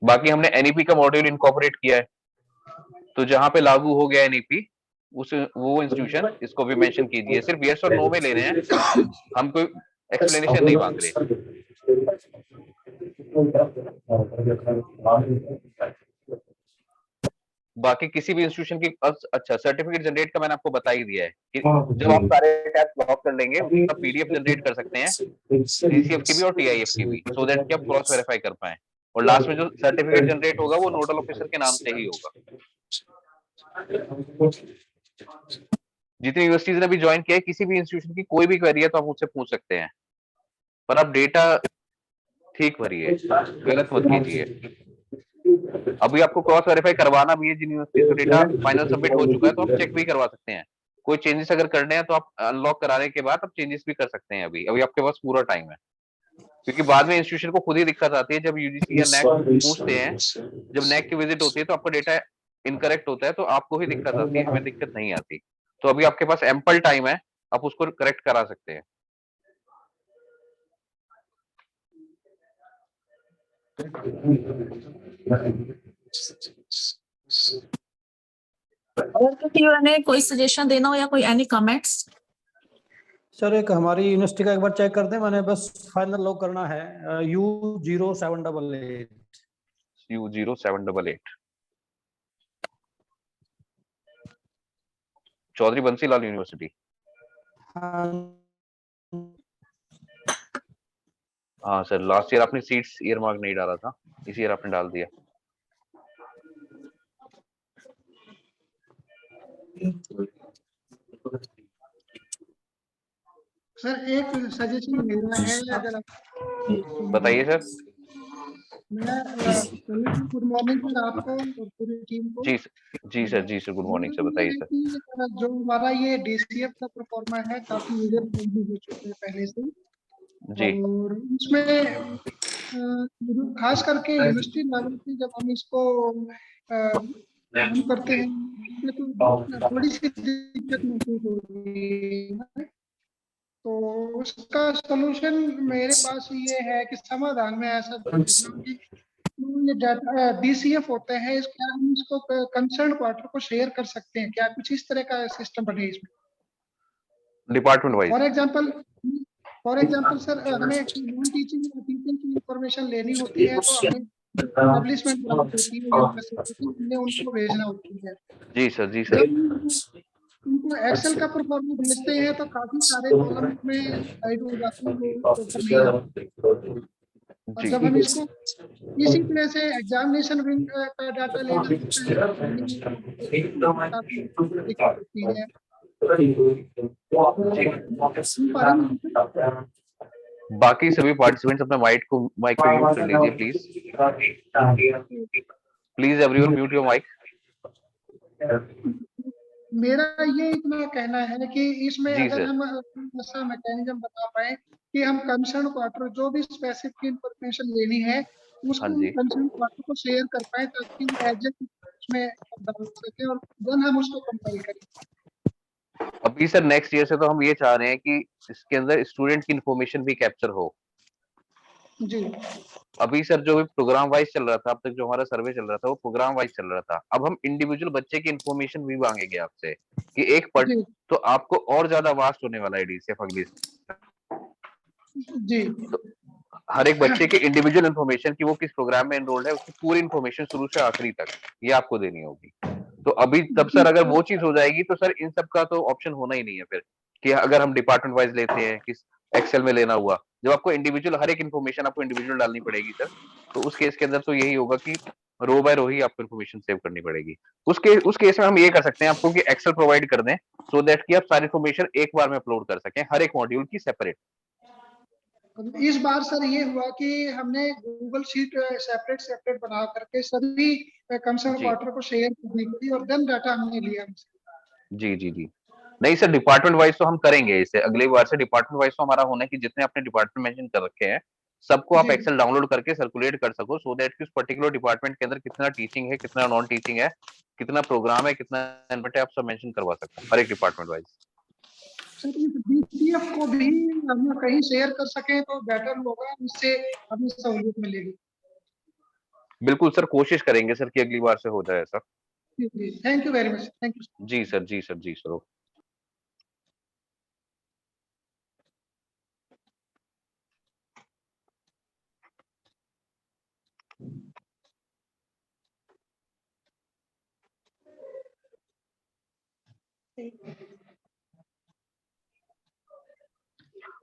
S1: बाकी हमने एनईपी का मॉड्यूल इनकॉर्पोरेट किया है, तो जहां पे लागू हो गया एनईपी, उस वो इंस्टीट्यूशन इसको भी मेंशन कीजिए। सिर्फ यस और नो में लेने हैं, हम कोई एक्सप्लेनेशन नहीं मांग रहे। बाकी किसी भी इंस्टीट्यूशन की अच्छा सर्टिफिकेट जनरेट का मैंने आपको बता ही दिया है कि जब आप सारे टैब्स लॉक कर लेंगे तब पीडीएफ जनरेट कर सकते हैं, सीसीएफ की भी और टीआईएफ की भी, सो दैट कि आप क्रॉस वेरीफाई कर पाए। और लास्ट में जो सर्टिफिकेट जनरेट होगा वो नोडल ऑफिसर के नाम से ही होगा। जितनी यूनिवर्सिटीज ने भी ज्वाइन किया है, किसी भी इंस्टीट्यूशन की कोई भी क्वेरी है तो आप मुझसे पूछ सकते हैं, पर आप डेटा ठीक भरिए, गलत मत कीजिए। अभी आपको क्रॉस वेरीफाई करवाना भी है, जिन यूनिवर्सिटीज का डेटा फाइनल सबमिट हो चुका है तो आप चेक भी करवा सकते हैं। कोई चेंजेस अगर करने हैं तो आप अनलॉक कराने के बाद आप चेंजेस भी कर सकते हैं। अभी अभी आपके पास पूरा टाइम है, क्योंकि बाद में इंस्टीट्यूशन को खुद ही दिक्कत आती है जब यूजीसी या नैक पूछते हैं, जब नैक की विजिट होती है तो आपका डेटा इनकरेक्ट होता है, तो आपको ही दिक्कत आती है, हमें दिक्कत नहीं आती। तो अभी आपके पास एम्पल टाइम है, आप उसको करेक्ट करा सकते हैं।
S3: और किसी ने कोई सजेशन देना हो या कोई एनी कमेंट्स?
S2: सर एक हमारी यूनिवर्सिटी का एक बार चेक कर दें, मैंने बस फाइनल लॉक करना है U0788।
S1: U0788 Chaudhary Bansilal university. हाँ सर, लास्ट ईयर आपने सीट्स ईयर मार्क नहीं डाला था, इस ईयर आपने डाल दिया।
S4: सर एक सजेशन मेरा है, अगर
S1: बताइए सर।
S4: गुड मॉर्निंग सर आपको और पूरी टीम को।
S1: जी सर गुड मॉर्निंग सर, बताइए सर।
S4: जो हमारा ये डीसीएफ का परफॉर्मा है काफी यूजर फ्रेंडली हो चुके हैं पहले से,
S1: जी
S4: और इसमें खास करके यूनिवर्सिटी लेवल पे जब हम इसको हम करते हैं तो थोड़ी सी दिक्कत महसूस हो रही है। तो उसका सलूशन मेरे पास ये है कि समाधान में ऐसा कि ये डाटा डीसीएफ होते हैं, क्या हम इसको कंसर्न पार्टनर को शेयर कर सकते हैं? क्या कुछ इस तरह का सिस्टम बने इसमें?
S1: Department wise.
S4: For example sir, हमें नॉन टीचिंग की इंफॉर्मेशन लेनी होती है तो हमें पब्लिशमेंट होती है यूनिवर्सिटी, हमने उनको भेजना होती है।
S1: जी सर
S4: जब उनको एक्सेल का परफॉर्मेंस भेजते हैं तो काफी सारे कॉलम में हाइड हो जाते हैं, वो ओपन नहीं होते। और जब हम इसको इसी तरह से एग्जामिनेशन विंग का डाटा लेना काफी दिक्कत होती है।
S1: बाकी सभी पार्टिसिपेंट्स अपने माइक को म्यूट कर लीजिए please everyone mute your mic.
S4: मेरा ये इतना कहना है कि इसमें अगर हम ऐसा मैकेनिज्म बता पाए कि हम कंसर्न क्वार्टर जो भी स्पेसिफिक इंफॉर्मेशन लेनी है उसको कंसर्न क्वार्टर को शेयर कर पाए, ताकि वो एडजस्ट उसमें डाल सके और देन हम उसको कंपाइल करें।
S1: अभी सर नेक्स्ट ईयर से तो हम ये चाह रहे हैं कि इसके अंदर स्टूडेंट की इंफॉर्मेशन भी कैप्चर हो,
S4: जी
S1: अभी सर जो प्रोग्राम वाइज चल रहा था, अब तक जो हमारा सर्वे चल रहा था वो प्रोग्राम वाइज चल रहा था। अब हम इंडिविजुअल बच्चे की इन्फॉर्मेशन भी मांगेंगे आपसे कि एक पढ़,
S4: जी
S1: तो आपको और ज्यादा वास्ट होने वाला है डीसीएफ अगली।
S4: जी
S1: तो हर एक बच्चे की इंडिविजुअल इन्फॉर्मेशन कि वो किस प्रोग्राम में एनरोल्ड है, उसकी पूरी इन्फॉर्मेशन शुरू से आखिरी तक ये आपको देनी होगी। तो अभी तब
S4: जी
S1: सर अगर
S4: तो
S1: वो चीज हो जाएगी तो सर इन सब का तो ऑप्शन होना ही नहीं है फिर, कि अगर हम डिपार्टमेंट वाइज लेते हैं किस एक्सेल में लेना हुआ, जब आपको इंडिविजुअल हर एक इन्फॉर्मेशन आपको इंडिविजुअल डालनी पड़ेगी सर, तो उस केस के अंदर तो यही होगा कि रो बाय रो ही आपको इन्फॉर्मेशन सेव करनी पड़ेगी। उस केस में हम ये कर सकते हैं आपको कि एक्सेल प्रोवाइड कर दें, सो दैट कि आप सारी इन्फॉर्मेशन एक बार में अपलोड कर सकें हर एक मॉड्यूल की सेपरेट।
S4: इस बार सर ये हुआ कि हमने गूगल शीट सेपरेट सेपरेट बना करके सभी कंसर्न
S1: जी
S4: पार्टनर को शेयर करनी पड़ी और देन डाटा हमने लिया हमसे।
S1: जी जी जी। नहीं सर, डिपार्टमेंट वाइज तो हम करेंगे इसे, अगली बार से डिपार्टमेंट वाइज तो हमारा होना है कि जितने आपने डिपार्टमेंट मेंशन कर रखे हैं सबको आप
S4: जी
S1: एक्सेल डाउनलोड करके सर्कुलेट कर सको, सो दैट कि उस पर्टिकुलर डिपार्टमेंट के अंदर कितना टीचिंग है, कितना नॉन टीचिंग है, कितना प्रोग्राम है, कितना इनपुट है, आप सब मेंशन करवा सको हर एक डिपार्टमेंट वाइज।
S4: सर डीसीएफ को भी हम कहीं शेयर कर सके तो बेटर होगा, इससे हमें सहूलियत मिलेगी।
S1: बिल्कुल सर, कोशिश करेंगे सर कि अगली बार से हो जाए सर।
S4: जी thank you very much, thank you.
S1: जी सर, जी सर, जी सर।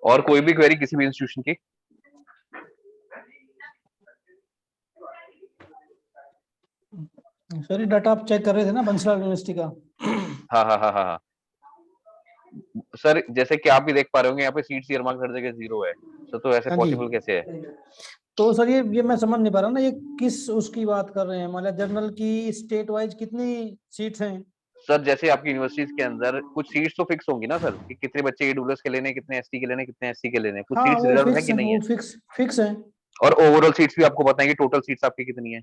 S1: और कोई भी क्वेरी किसी भी इंस्टीट्यूशन की?
S8: सर ये डाटा आप चेक कर रहे थे ना बंसलाल यूनिवर्सिटी का?
S1: हाँ हाँ हाँ हाँ हाँ सर, जैसे कि आप भी देख पा रहे होंगे यहाँ पे सीट ईयर मार्क्स हर जगह 0 है सर, तो ऐसे
S8: हाँ जी।
S1: पॉसिबल कैसे है?
S8: तो सर ये मैं समझ नहीं पा रहा ना, ये किस उसकी बात कर रहे हैं? मान लिया जनरल की स्टेट वाइज कितनी सीट्स हैं?
S1: सर जैसे आपकी यूनिवर्सिटीज के अंदर कुछ सीट्स तो फिक्स होंगी ना सर, कि कितने बच्चे ईडब्ल्यूएस के लेने, कितने एसटी के लेने, कितने एससी के लेने, कुछ
S8: हाँ
S1: सीट्स
S8: वो
S1: रिजर्व है
S8: फिक्स
S1: कि
S8: है,
S1: नहीं
S8: वो
S1: है?
S8: फिक्स है।
S1: और ओवरऑल सीट्स भी आपको पता है कि टोटल सीट्स आपकी कितनी है?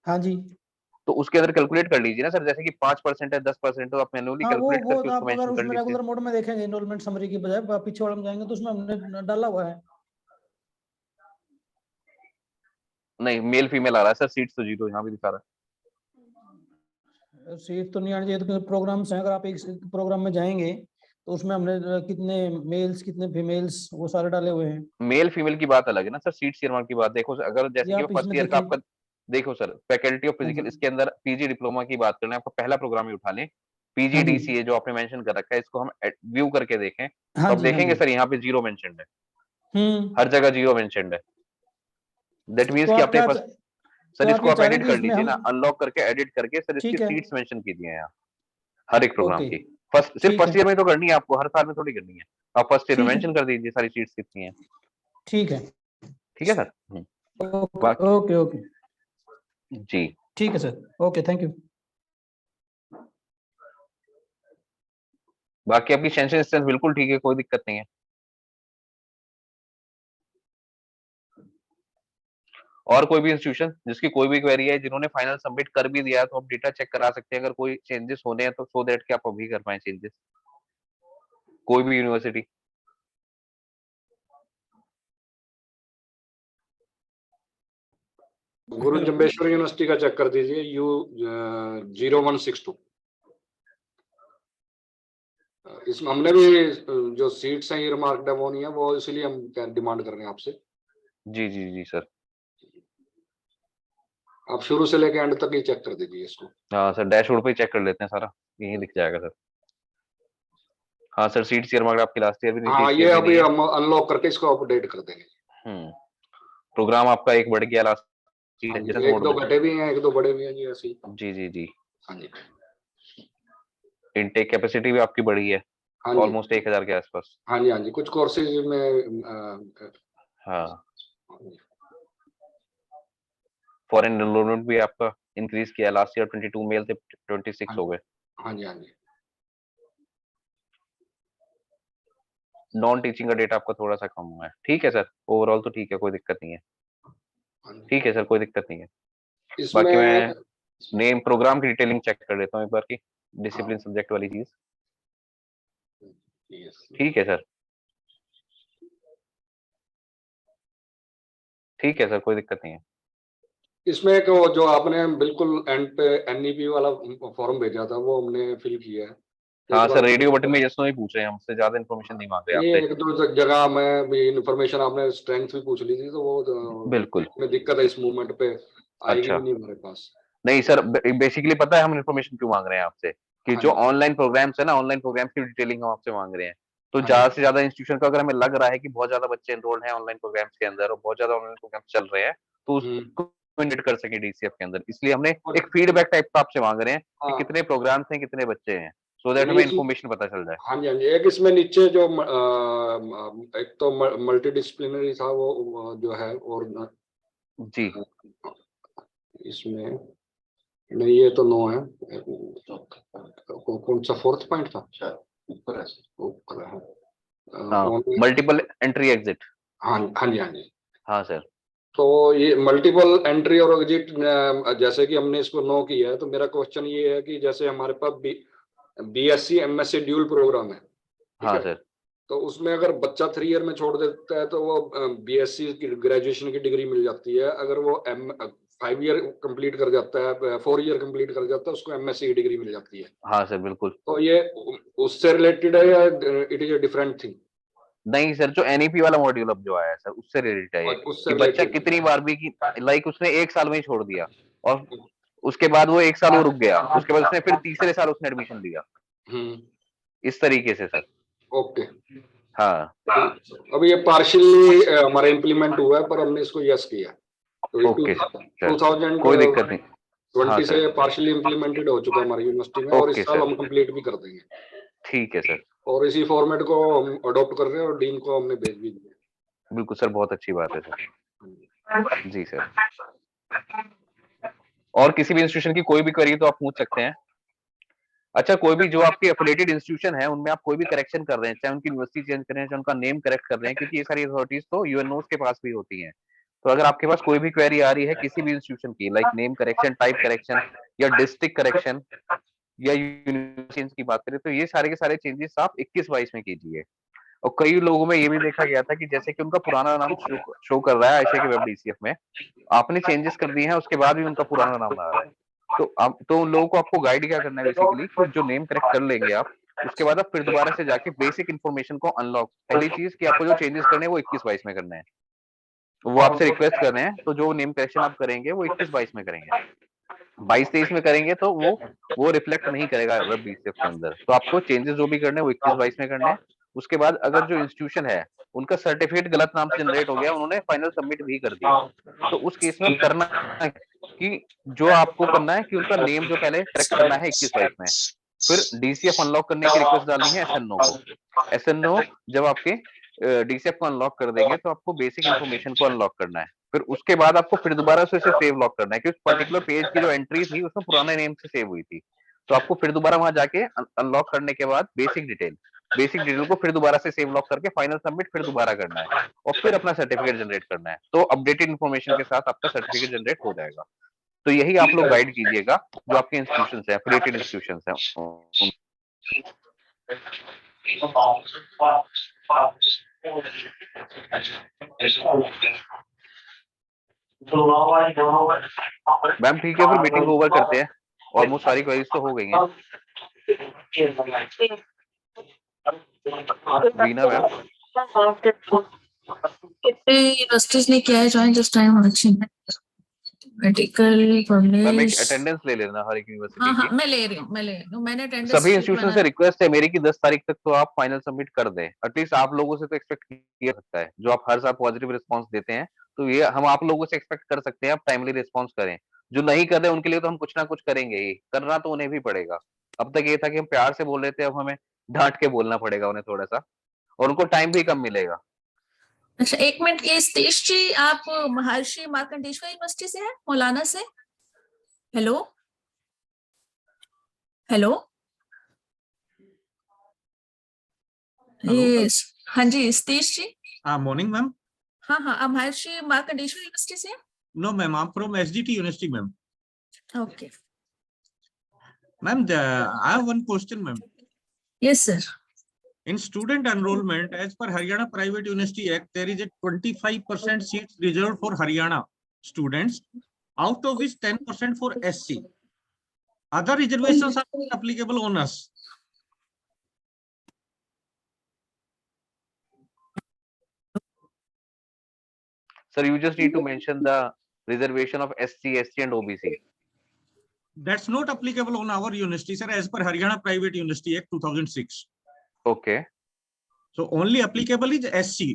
S8: हाँ जी।
S1: तो उसके अंदर कैलकुलेट कर लीजिए ना सर, जैसे कि 5% है, 10% तो आप मैन्युअली
S8: हाँ
S1: कैलकुलेट
S8: वो
S1: करके
S8: तो
S1: उसको
S8: आप अगर
S1: मेंशन कर
S8: उसमें
S1: लीजिए।
S8: रेगुलर मोड में देखेंगे इनरोलमेंट समरी की बजाय पीछे वाले में जाएंगे तो उसमें हमने डाला हुआ है।
S1: नहीं, मेल फीमेल आ रहा है सर, सीट्स तो 0 यहाँ भी दिखा रहा
S8: सीट तो नहीं आनी चाहिए, तो प्रोग्राम्स हैं, अगर आप एक प्रोग्राम में जाएंगे तो उसमें हमने कितने मेल्स कितने फीमेल्स वो सारे डाले हुए हैं।
S1: है। मेल फीमेल की बात अलग है ना सर, सीट्स ईयर मार्क की बात देखो सर, अगर जैसे
S8: ये
S1: कि
S8: आप
S1: फर्स्ट
S8: इसमें
S1: ईयर का
S8: देखिए।
S1: आपका देखो सर, फैकल्टी ऑफ
S8: हाँ जी।
S1: फिजिकल, इसके अंदर पीजी डिप्लोमा की बात करें, आपका पहला प्रोग्राम ही उठा लें,
S8: हाँ जी।
S1: पीजीडीसीए जो आपने मेंशन कर रखा है, इसको हम व्यू करके देखें
S8: हाँ
S1: तो आप
S8: जी। हाँ
S1: देखेंगे
S8: जी।
S1: सर यहाँ पे 0 मेंशनड है,
S8: हम्म।
S1: हर जगह 0 मेंशनड है। दैट मीन्स
S8: तो
S1: कि
S8: आप
S1: अपने
S8: क्या,
S1: पास
S8: तो
S1: सर,
S8: आप
S1: इसको
S8: ये
S1: आप
S8: चाह रहे
S1: एडिट
S8: हैं कि
S1: कर
S8: इसमें
S1: लीजिए
S8: हम?
S1: ना, अनलॉक करके एडिट करके सर इसकी
S8: ठीक है।
S1: सीट्स मेंशन की दी है यहाँ हर एक प्रोग्राम
S8: ओके।
S1: की। फर्स्ट सिर्फ
S8: ठीक
S1: फर्स्ट
S8: है।
S1: ईयर में तो करनी है आपको, हर साल में थोड़ी करनी है। आप फर्स्ट ईयर में
S8: ठीक है।
S1: मेंशन कर दीजिए सारी सीट्स कितनी है।
S8: ठीक है।
S1: ठीक है सर।
S8: ओके
S1: बाकी
S8: ओके ओके।
S1: जी,
S8: ठीक है सर, ओके थैंक यू।
S1: बाकी आपकी सेंशन इंस्टेंस बिल्कुल ठीक है, कोई दिक्कत नहीं है। और कोई भी इंस्टीट्यूशन जिसकी कोई भी क्वेरी है, जिन्होंने फाइनल सबमिट कर भी दिया है, तो आप डेटा चेक करा सकते हैं, अगर कोई चेंजेस होने हैं तो, सो दैट कि आप अभी कर पाए चेंजेस, कोई भी यूनिवर्सिटी।
S5: गुरु जम्बेश्वर यूनिवर्सिटी का चेक कर दीजिए, U 0162। इसमें हमने भी जो सीट्स हैं ये रिमार्क वो नहीं है, वो इसलिए हम डिमांड कर रहे हैं आपसे।
S1: जी जी जी सर।
S5: आप शुरू से लेके एंड तक ही चेक कर दीजिए इसको।
S1: हाँ सर, डैशबोर्ड पे चेक कर लेते हैं सारा, यही दिख जाएगा सर। हाँ सर, सीट शेयर मार्क आपकी लास्ट ईयर भी नहीं थी,
S5: हाँ
S1: इस
S5: ये
S1: ईयर भी
S5: अभी
S1: नहीं है।
S5: हम अनलॉक करके इसको अपडेट कर देंगे।
S1: प्रोग्राम आपका एक बढ़ गया लास्ट
S5: हाँ जी,
S1: डेंजरस
S5: एक
S1: मोड
S5: दो
S1: में।
S5: घटे भी हैं, एक दो बड़े भी हैं जी, ऐसे ही।
S1: जी जी जी।
S5: हाँ जी।
S1: इनटेक कैपेसिटी भी आपकी बढ़ी है,
S5: हाँ जी।
S1: ऑलमोस्ट 1000 के आसपास।
S5: हाँ जी। हाँ जी, कुछ कोर्सेज में
S1: हाँ, फॉरेन एनरोलमेंट भी आपका इंक्रीज किया, लास्ट ईयर 22 मेल थे, 26 हो गए।
S5: हाँ जी। हाँ जी।
S1: नॉन टीचिंग का डेटा आपका थोड़ा सा कम हुआ है, ठीक है सर, ओवरऑल तो ठीक है, कोई दिक्कत नहीं है।
S5: हाँ जी।
S1: ठीक है सर, कोई दिक्कत नहीं है। बाकी
S5: इसमें
S1: मैं नेम प्रोग्राम की डिटेलिंग चेक कर लेता हूँ एक बार की, डिसिप्लिन
S5: हाँ,
S1: सब्जेक्ट वाली चीज।
S5: yes।
S1: ठीक है सर। ठीक है सर, कोई दिक्कत नहीं है।
S5: इसमें एक वो जो आपने बिल्कुल एंड पे एनईपी वाला फॉर्म भेजा था वो हमने फिल किया है।
S1: हाँ
S5: एक
S1: सर,
S5: बार
S1: रेडियो बटन में यस नो ही पूछ रहे हैं हमसे, ज्यादा इन्फॉर्मेशन नहीं मांग रहे
S5: ये
S1: आपसे।
S5: एक दो जगह में भी इन्फॉर्मेशन आपने स्ट्रेंथ भी पूछ ली थी, तो वो
S1: बिल्कुल।
S5: में दिक्कत है, इस मूवमेंट पे आएगी
S1: अच्छा।
S5: भी नहीं हमारे पास।
S1: नहीं सर, बेसिकली पता है हम इन्फॉर्मेशन क्यों मांग रहे हैं आपसे, कि
S5: हाँ
S1: जो
S5: जी,
S1: ऑनलाइन प्रोग्राम्स है ना, ऑनलाइन प्रोग्राम्स की डिटेलिंग हम आपसे मांग रहे हैं। तो
S5: हाँ
S1: ज्यादा
S5: जी।
S1: से ज्यादा इंस्टीट्यूशन का अगर हमें लग रहा है कि बहुत ज्यादा बच्चे एनरोल्ड हैं ऑनलाइन प्रोग्राम्स के अंदर और बहुत ज्यादा ऑनलाइन प्रोग्राम्स चल रहे हैं, तो उसको इनविट कर सके डीसीएफ के अंदर, इसलिए हमने एक फीडबैक टाइप का आपसे मांग रहे हैं कि
S5: हाँ
S1: कितने प्रोग्राम्स हैं, कितने बच्चे हैं, सो दैट
S5: नहीं,
S1: हमें इन्फॉर्मेशन पता चल जाए।
S5: हाँ जी, हाँ जी। एक इसमें नीचे जो एक तो मल्टी डिसिप्लिनरी था वो जो है, और
S1: जी।
S5: इसमें नहीं, ये तो नो है। कौन सा फोर्थ पॉइंट था? ऊपर है, ऊपर है।
S1: हाँ, मल्टीपल एंट्री एग्जिट।
S5: हाँ हाँ जी, हाँ जी।
S1: हाँ सर।
S5: तो ये मल्टीपल एंट्री और एग्जिट, जैसे कि हमने इसको नो किया है, तो मेरा क्वेश्चन ये है कि जैसे हमारे पास बीएससी एमएससी ड्यूल प्रोग्राम है, ठीक
S1: हाँ
S5: है,
S1: सर।
S5: तो उसमें अगर बच्चा 3 ईयर में छोड़ देता है तो वो बीएससी की ग्रेजुएशन की डिग्री मिल जाती है। अगर वो 5 ईयर कंप्लीट कर जाता है, 4 ईयर कंप्लीट कर जाता है, उसको एमएससी की डिग्री मिल जाती है।
S1: हाँ सर, बिल्कुल।
S5: तो ये उससे रिलेटेड है या it is a different thing?
S1: नहीं सर, जो एनईपी वाला मॉड्यूल अब जो आया है सर, उससे रिलेटेड है ये,
S5: उससे
S1: कि बच्चा
S5: रिलेटेड?
S1: कितनी बार भी की, लाइक उसने 1 साल में ही छोड़ दिया और उसके बाद वो 1 साल वो रुक गया, उसके बाद उसने फिर तीसरे साल उसने एडमिशन लिया, इस तरीके से सर।
S5: ओके।
S1: हाँ।
S5: अभी ये पार्शियली हमारा इम्प्लीमेंट हुआ है, पर हमने इसको यस किया। तो ये
S1: ओके सर, कोई दिक्कत नहीं।
S5: 2020
S1: हाँ
S5: से
S1: सर।
S5: पार्शियली इम्प्लीमेंटेड हो चुका है हमारी यूनिवर्सिटी में, और इस
S1: ओके
S5: साल
S1: सर,
S5: हम कंप्लीट भी कर देंगे।
S1: ठीक है सर।
S5: और इसी फॉर्मेट को हम अडॉप्ट कर रहे हैं और डीन को हमने भेज भी दिया।
S1: बिल्कुल सर, बहुत अच्छी बात है सर। जी सर। और किसी भी इंस्टीट्यूशन की कोई भी क्वेरी तो आप पूछ सकते हैं। अच्छा, कोई भी जो आपके एफिलिएटेड इंस्टीट्यूशन है उनमें आप कोई भी करेक्शन कर रहे हैं, चाहे उनकी यूनिवर्सिटी चेंज कर रहे हैं, चाहे उनका नेम करेक्ट कर रहे हैं, क्योंकि ये सारी अथॉरिटीज तो यूएनओस के पास भी होती हैं। तो अगर आपके पास कोई भी क्वेरी आ रही है किसी भी इंस्टीट्यूशन की, like name correction, type correction या डिस्ट्रिक्ट करेक्शन या यूनिवर्सिटी की बात करें, तो ये सारे के सारे चेंजेस आप 21-22 में कीजिए। और कई लोगों में ये भी देखा गया था कि जैसे कि उनका पुराना नाम शो कर रहा है आईसीए के वेब डीसीएफ में, आपने चेंजेस कर दिए हैं उसके बाद भी उनका पुराना नाम आ रहा है। तो आप तो उन लोगों को आपको गाइड क्या करना है बेसिकली, कि जो नेम करेक्ट कर लेंगे आप, उसके बाद आप फिर दोबारा से जाके बेसिक इन्फॉर्मेशन को अनलॉक, पहली चीज कि आपको जो चेंजेस करने हैं वो 21-22 में करने हैं। तो वो आपसे रिक्वेस्ट कर रहे हैं, तो जो नेम करेक्शन आप करेंगे वो 21-22 में करेंगे। 22-23 में करेंगे तो वो रिफ्लेक्ट नहीं करेगा वेब डीसीएफ के अंदर। तो आपको चेंजेस जो भी करने हैं वो 21-22 में करने हैं। उसके बाद अगर जो इंस्टीट्यूशन है उनका सर्टिफिकेट गलत नाम से जनरेट हो गया, उन्होंने फाइनल सबमिट भी कर दिया, तो उस केस में करना है कि जो आपको करना है कि उनका नेम जो पहले करेक्ट करना है 21-22 में, फिर डीसीएफ अनलॉक करने की रिक्वेस्ट डालनी है एसएनओ को। एसएनओ जब आपके डीसीएफ को अनलॉक कर देंगे तो आपको बेसिक इन्फॉर्मेशन को अनलॉक करना है, फिर उसके बाद आपको फिर दोबारा से उसे सेव लॉक करना है, क्योंकि पर्टिकुलर पेज की जो एंट्री थी उसमें पुराने नेम से सेव हुई थी। तो आपको फिर दोबारा वहां जाके अनलॉक करने के बाद बेसिक डिटेल को फिर दोबारा से सेव लॉक करके फाइनल सबमिट फिर दोबारा करना है और फिर अपना सर्टिफिकेट जनरेट करना है। तो अपडेटेड इन्फॉर्मेशन के साथ आपका सर्टिफिकेट जनरेट हो जाएगा। तो यही आप लोग गाइड कीजिएगा जो आपके इंस्टीट्यूशंस हैं, एफिलिएटेड इंस्टीट्यूशंस हैं। मैम ठीक है, फिर मीटिंग को ओवर करते हैं, ऑलमोस्ट सारी क्वेरीज तो हो गई हैं। वीना मैम,
S3: कितने यूनिवर्सिटीज ने किया है ज्वाइन जिस टाइम इलेक्शन में? मेडिकल
S1: मैम एक
S3: पब्लिश।
S1: अटेंडेंस ले लेना हर एक यूनिवर्सिटी
S3: हाँ हाँ,
S1: की।
S3: मैं ले रही हूँ, मैंने अटेंडेंस
S1: सभी
S3: शीट
S1: इंस्टीट्यूशन
S3: बना
S1: से रिक्वेस्ट है मेरी कि 10 तारीख तक तो आप फाइनल सबमिट कर दें। एटलीस्ट आप लोगों से तो एक्सपेक्ट किया सकता है, जो आप हर साल पॉजिटिव रिस्पांस देते हैं, तो ये हम आप लोगों से एक्सपेक्ट कर सकते हैं आप टाइमली रिस्पांस करें। जो नहीं कर रहे उनके लिए तो हम कुछ ना कुछ करेंगे ही, करना तो उन्हें भी पड़ेगा। अब तक ये था कि हम प्यार से बोल रहे थे, अब हमें डांट के बोलना पड़ेगा उन्हें थोड़ा सा, और उनको टाइम भी कम मिलेगा।
S3: अच्छा, एक मिनट, ये सतीश जी आप महर्षि मार्कंडेश्वर यूनिवर्सिटी से हैं, मौलाना से? हेलो हेलो, ये हाँ जी सतीश जी।
S9: Morning ma'am.
S3: हाँ हाँ, आप महर्षि मार्कंडेश्वर यूनिवर्सिटी से हैं?
S9: No ma'am, I'm from SGT University ma'am.
S3: Okay.
S9: Ma'am, I have one question ma'am.
S3: Yes sir.
S9: In student enrollment, as per Haryana Private University Act, there is a 25% seats reserved for Haryana students, out of which 10% for SC. Other reservations are not applicable on us.
S1: Sir, you just need to mention the reservation of SC, ST and OBC.
S9: That's not applicable on our university, sir, as per Haryana Private University Act 2006.
S1: Okay.
S9: So only applicable is SC.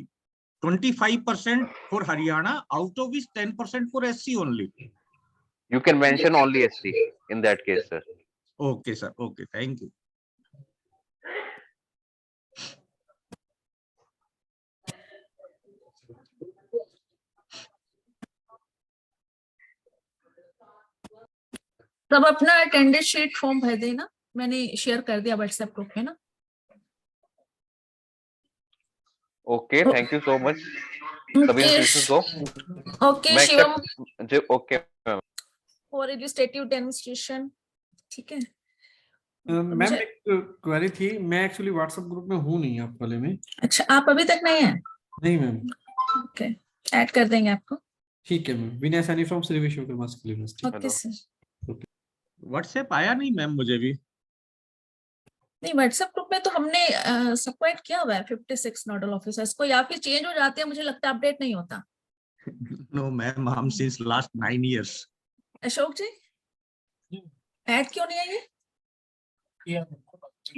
S9: 25% for Haryana, out of which 10% for SC only.
S1: You can mention only SC in that case, sir.
S9: Okay, sir. Okay, thank you.
S3: तब अपना attendance sheet form भर देना, मैंने share कर दिया WhatsApp group में ना.
S1: Okay, thank you so much. सभी institutions को.
S3: ओके
S1: मैं
S3: Shivam,
S1: accept. Okay.
S3: For administrative administration. ठीक है.
S2: मैम
S3: मुझे-
S2: एक क्वेरी थी, मैं एक्चुअली व्हाट्सएप ग्रुप में हूँ नहीं आप वाले में.
S3: अच्छा, आप अभी तक नहीं है?
S2: नहीं मैम.
S3: ओके, ऐड कर देंगे आपको.
S2: ठीक है ma'am. Vinay Saini from Shri Vishwakarma school university.
S3: Okay sir.
S9: WhatsApp आया नहीं मैम मुझे भी.
S3: नहीं, व्हाट्सएप ग्रुप में तो हमने सबको ऐड किया हुआ है 56 नोडल ऑफिसर्स को, या फिर चेंज हो जाते हैं, मुझे लगता है अपडेट नहीं होता.
S9: No ma'am, हम since last 9 years.
S3: अशोक जी, ऐड क्यों नहीं है ये?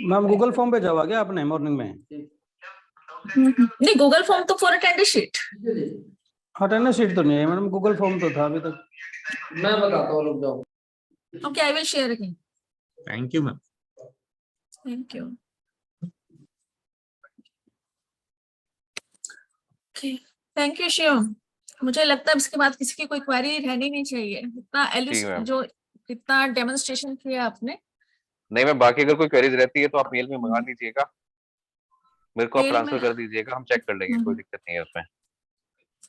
S8: मैम गूगल फॉर्म पे जावा क्या आपने मॉर्निंग में?
S3: नहीं, गूगल फॉर्म तो for attendance sheet.
S8: Attendance sheet तो नहीं है मैडम, गूगल फॉर्म तो था अभी तक.
S7: मैं बताता हूँ, रुक जाओ.
S3: Okay, I will share again.
S9: Thank you ma'am.
S3: Thank you. Okay, thank you Shivam. मुझे लगता है इसके बाद किसी की कोई क्वेरी रहनी नहीं चाहिए. इतना
S1: ठीक है
S3: एटलीस्ट
S1: मैम.
S3: जो इतना डेमोन्स्ट्रेशन किया आपने.
S1: नहीं मैं बाकी अगर कोई क्वेरीज रहती है तो आप मेल में मंगा दीजिएगा, मेरे को आप
S3: मेल
S1: ट्रांसफर
S3: में-
S1: कर दीजिएगा, हम चेक कर लेंगे, कोई दिक्कत नहीं है उसमें.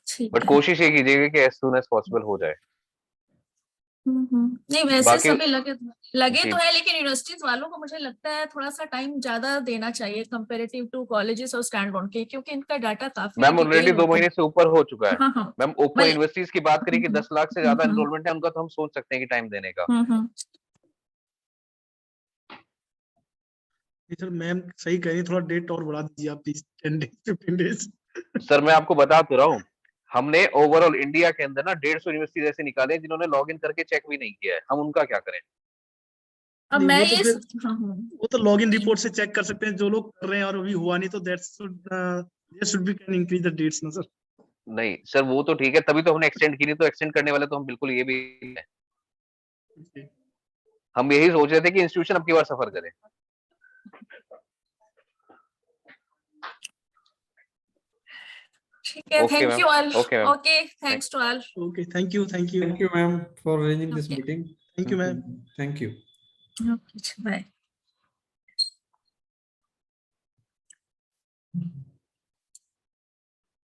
S3: ठीक
S1: बट
S3: है.
S1: कोशिश ये कीजिएगा कि एज सून एज पॉसिबल हो जाए.
S3: नहीं, वैसे
S1: बाकी-
S3: सभी लगे
S1: जी.
S3: तो है, लेकिन यूनिवर्सिटीज वालों को मुझे लगता है थोड़ा सा टाइम ज्यादा देना चाहिए कंपैरेटिव टू कॉलेजेस और स्टैंड ऑन के, क्योंकि इनका डाटा काफी
S1: मैम ऑलरेडी
S3: डिटेल
S1: 2
S3: होता है.
S1: महीने से ऊपर हो चुका है.
S3: हाँ हाँ.
S1: मैम ओपन
S3: वही-
S1: यूनिवर्सिटीज की बात करें कि 10 लाख से ज्यादा
S3: हम्म, हम्म।
S1: एनरोलमेंट है उनका, तो हम सोच सकते हैं कि टाइम देने का.
S10: सर मैम सही कह रही, थोड़ा डेट और बढ़ा दीजिए आप प्लीज. 10 days 15 days.
S1: सर मैं आपको बता तो रहा हूँ, हमने ओवरऑल इंडिया के अंदर ना 150 यूनिवर्सिटीज ऐसे निकाले हैं जिन्होंने लॉगिन करके चेक भी नहीं किया है. हम उनका क्या करें?
S3: अब
S10: नहीं,
S3: मैं
S10: वो तो
S3: ये
S10: फिर-
S3: हाँ,
S10: वो तो लॉगिन रिपोर्ट से चेक कर सकते हैं, जो लोग कर रहे हैं और अभी हुआ नहीं, तो that's should be can increase the dates ना सर.
S1: नहीं सर वो तो ठीक है, तभी तो हमने एक्सटेंड की, नहीं तो एक्सटेंड करने वाले तो हम बिल्कुल ये भी हैं. हम यही सोच रहे थे कि इंस्टीट्यूशन अब की बार सफर करे.
S3: ठीक है.
S1: Okay,
S3: thank
S1: ma'am.
S3: You all.
S1: Okay, ma'am.
S3: Okay, thanks to all.
S10: Okay, thank you.
S2: Thank you ma'am for arranging this
S3: Okay.
S2: Meeting.
S10: Thank you ma'am.
S2: Thank you.
S3: Okay, bye.